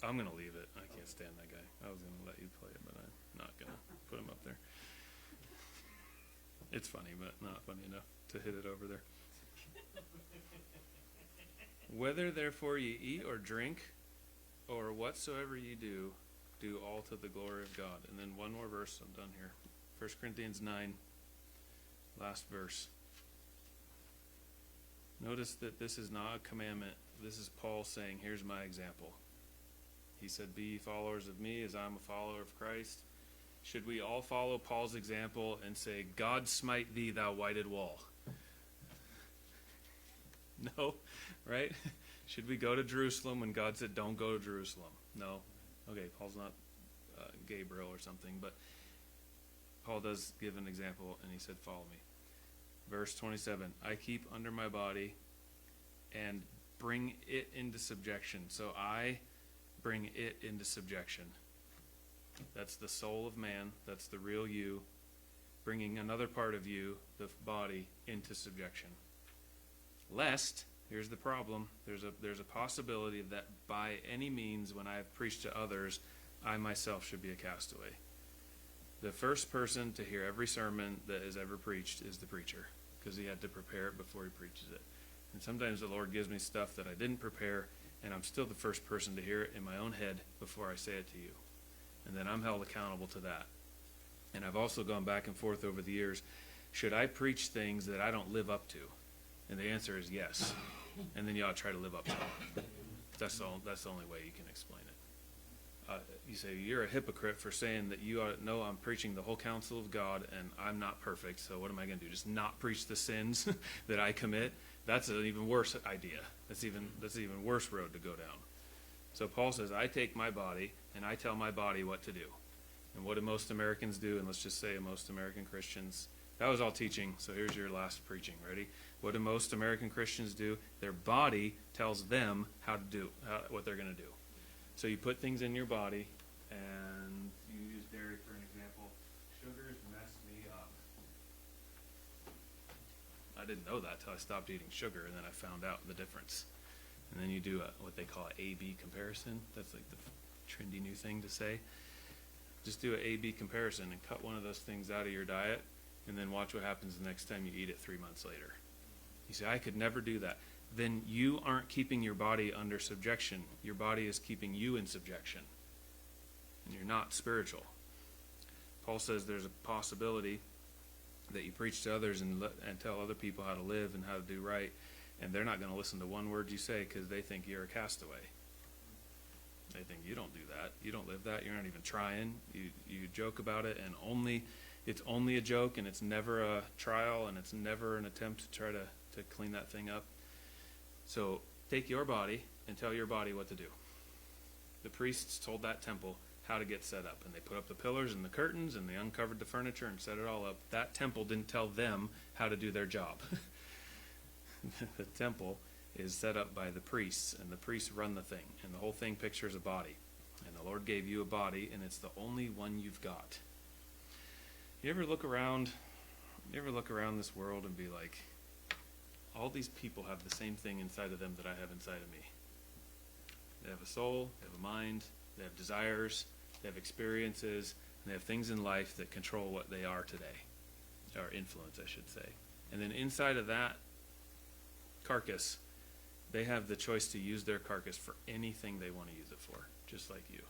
I'm going to leave it. I can't stand that guy. I was going to let you play it, but I'm not going to put him up there. It's funny, but not funny enough to hit it over there. Whether therefore ye eat or drink or whatsoever ye do, do all to the glory of God. And then one more verse, I'm done here. 1 Corinthians 9, last verse. Notice that this is not a commandment. This is Paul saying, here's my example. He said, be ye followers of me as I'm a follower of Christ. Should we all follow Paul's example and say, God smite thee, thou whited wall? No, right? Should we go to Jerusalem when God said, don't go to Jerusalem? No. Okay, Paul's not Gabriel or something, but Paul does give an example, and he said, follow me. Verse 27, I keep under my body and bring it into subjection. So I bring it into subjection. That's the soul of man. That's the real you, bringing another part of you, the body, into subjection. Lest, here's the problem, there's a possibility that by any means when I have preached to others, I myself should be a castaway. The first person to hear every sermon that is ever preached is the preacher, because he had to prepare it before he preaches it. And sometimes the Lord gives me stuff that I didn't prepare, and I'm still the first person to hear it in my own head before I say it to you. And then I'm held accountable to that. And I've also gone back and forth over the years, should I preach things that I don't live up to? And the answer is yes. And then you ought to try to live up to it. That's the only way you can explain it. You say, you're a hypocrite for saying that you ought to know I'm preaching the whole counsel of God and I'm not perfect, so what am I going to do? Just not preach the sins that I commit? That's an even worse idea. That's an even worse road to go down. So Paul says, I take my body and I tell my body what to do. And what do most Americans do? And let's just say most American Christians. That was all teaching, so here's your last preaching. Ready? What do most American Christians do? Their body tells them how to do, what they're going to do. So you put things in your body, and you use dairy for an example. Sugars mess me up. I didn't know that till I stopped eating sugar, and then I found out the difference. And then you do what they call an A-B comparison. That's like the trendy new thing to say. Just do an A-B comparison and cut one of those things out of your diet, and then watch what happens the next time you eat it 3 months later. You say, I could never do that. Then you aren't keeping your body under subjection. Your body is keeping you in subjection. And you're not spiritual. Paul says there's a possibility that you preach to others and tell other people how to live and how to do right, and they're not going to listen to one word you say because they think you're a castaway. They think you don't do that. You don't live that. You're not even trying. You joke about it, and it's only a joke, and it's never a trial, and it's never an attempt to try to clean that thing up. So take your body and tell your body what to do. The priests told that temple how to get set up, and they put up the pillars and the curtains, and they uncovered the furniture and set it all up. That temple didn't tell them how to do their job. The temple is set up by the priests, and the priests run the thing, and the whole thing pictures a body. And the Lord gave you a body, and it's the only one you've got. You ever look around this world and be like, all these people have the same thing inside of them that I have inside of me. They have a soul, they have a mind, they have desires, they have experiences, and they have things in life that control what they are today, or influence, I should say. And then inside of that carcass, they have the choice to use their carcass for anything they want to use it for, just like you.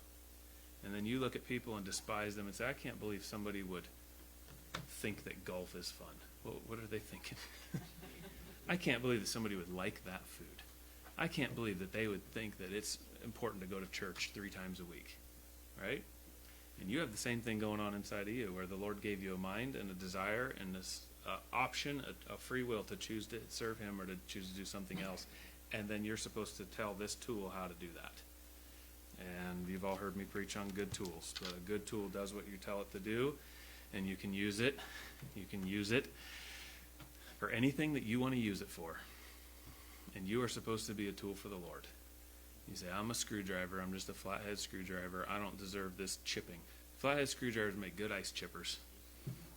And then you look at people and despise them and say, I can't believe somebody would think that golf is fun. Well, what are they thinking? I can't believe that somebody would like that food. I can't believe that they would think that it's important to go to church 3 times a week, right? And you have the same thing going on inside of you, where the Lord gave you a mind and a desire and this option, a free will to choose to serve him or to choose to do something else. And then you're supposed to tell this tool how to do that. And you've all heard me preach on good tools. But a good tool does what you tell it to do, and you can use it. You can use it for anything that you want to use it for. And you are supposed to be a tool for the Lord. You say, I'm a screwdriver. I'm just a flathead screwdriver. I don't deserve this chipping. Flathead screwdrivers make good ice chippers.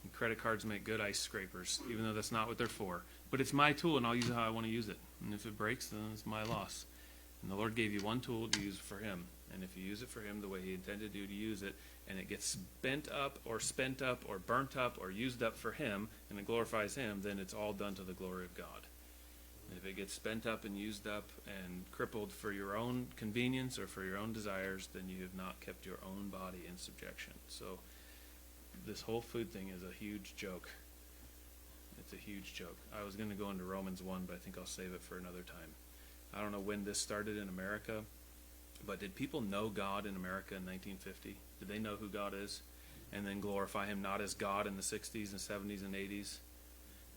And credit cards make good ice scrapers, even though that's not what they're for. But it's my tool, and I'll use it how I want to use it. And if it breaks, then it's my loss. And the Lord gave you one tool to use for him. And if you use it for him the way he intended you to use it, and it gets bent up or spent up or burnt up or used up for him, and it glorifies him, then it's all done to the glory of God. And if it gets spent up and used up and crippled for your own convenience or for your own desires, then you have not kept your own body in subjection. So this whole food thing is a huge joke. It's a huge joke. I was going to go into Romans 1, but I think I'll save it for another time. I don't know when this started in America, but did people know God in America in 1950? Did they know who God is? And then glorify him not as God in the 60s and 70s and 80s?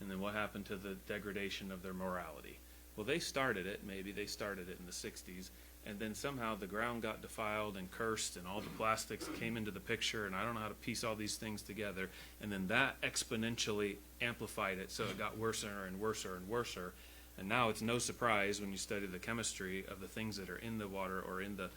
And then what happened to the degradation of their morality? Well, they started it. Maybe they started it in the 60s. And then somehow the ground got defiled and cursed, and all the plastics came into the picture, and I don't know how to piece all these things together. And then that exponentially amplified it, so it got worse and worse and worse. And now it's no surprise when you study the chemistry of the things that are in the water or in the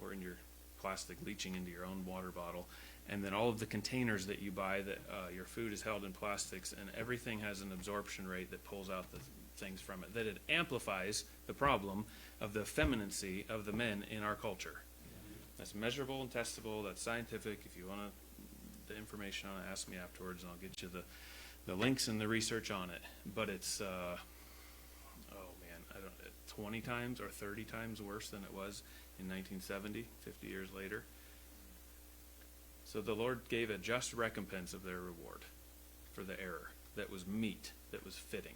or in your plastic leaching into your own water bottle. And then all of the containers that you buy, that your food is held in plastics, and everything has an absorption rate that pulls out the things from it, that it amplifies the problem of the effeminacy of the men in our culture. That's measurable and testable. That's scientific. If you want the information on it, ask me afterwards, and I'll get you the links and the research on it. But it's, 20 times or 30 times worse than it was in 1970, 50 years later. So the Lord gave a just recompense of their reward for the error that was meet, that was fitting.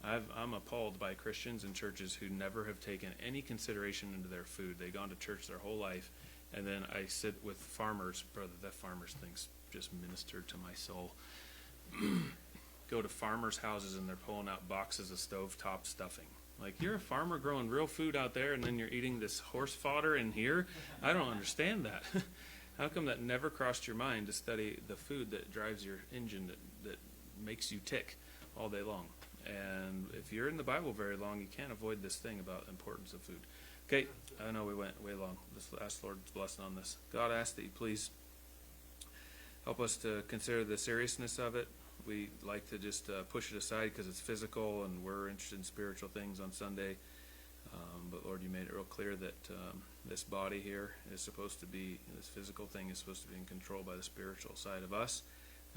I'm appalled by Christians and churches who never have taken any consideration into their food. They've gone to church their whole life, and then I sit with farmers. Brother, that farmers thing's just ministered to my soul. Go to farmers' houses, and they're pulling out boxes of stovetop stuffing. Like, you're a farmer growing real food out there, and then you're eating this horse fodder in here? I don't understand that. How come that never crossed your mind to study the food that drives your engine, that makes you tick all day long? And if you're in the Bible very long, you can't avoid this thing about the importance of food. Okay, I know we went way long. Let's ask the Lord's blessing on this. God, I ask that you please help us to consider the seriousness of it. We like to just push it aside because it's physical, and we're interested in spiritual things on Sunday. But Lord, you made it real clear that this body here is supposed to be, this physical thing is supposed to be in control by the spiritual side of us.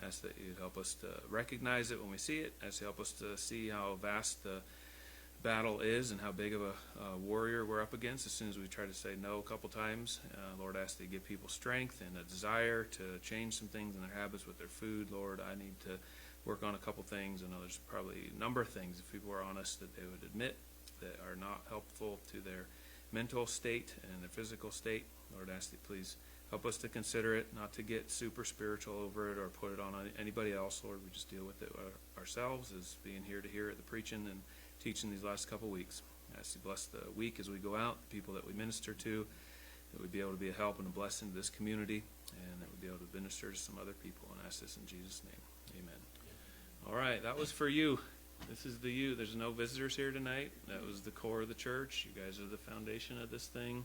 I ask that you'd help us to recognize it when we see it. I ask you help us to see how vast the battle is and how big of a warrior we're up against as soon as we try to say no a couple times. Lord, I ask that you give people strength and a desire to change some things in their habits with their food. Lord, I need to work on a couple things. I know there's probably a number of things, if people are honest, that they would admit that are not helpful to their mental state and their physical state. Lord, I ask that you please help us to consider it, not to get super spiritual over it or put it on anybody else. Lord, we just deal with it ourselves as being here to hear it, the preaching and teaching these last couple weeks. I ask you bless the week as we go out, the people that we minister to, that we'd be able to be a help and a blessing to this community, and that we'd be able to minister to some other people. And I ask this in Jesus' name. Amen. All right, that was for you. This is the you. There's no visitors here tonight. That was the core of the church. You guys are the foundation of this thing.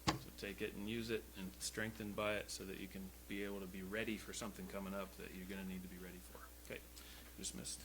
So take it and use it and strengthened by it so that you can be able to be ready for something coming up that you're going to need to be ready for. Okay, dismissed.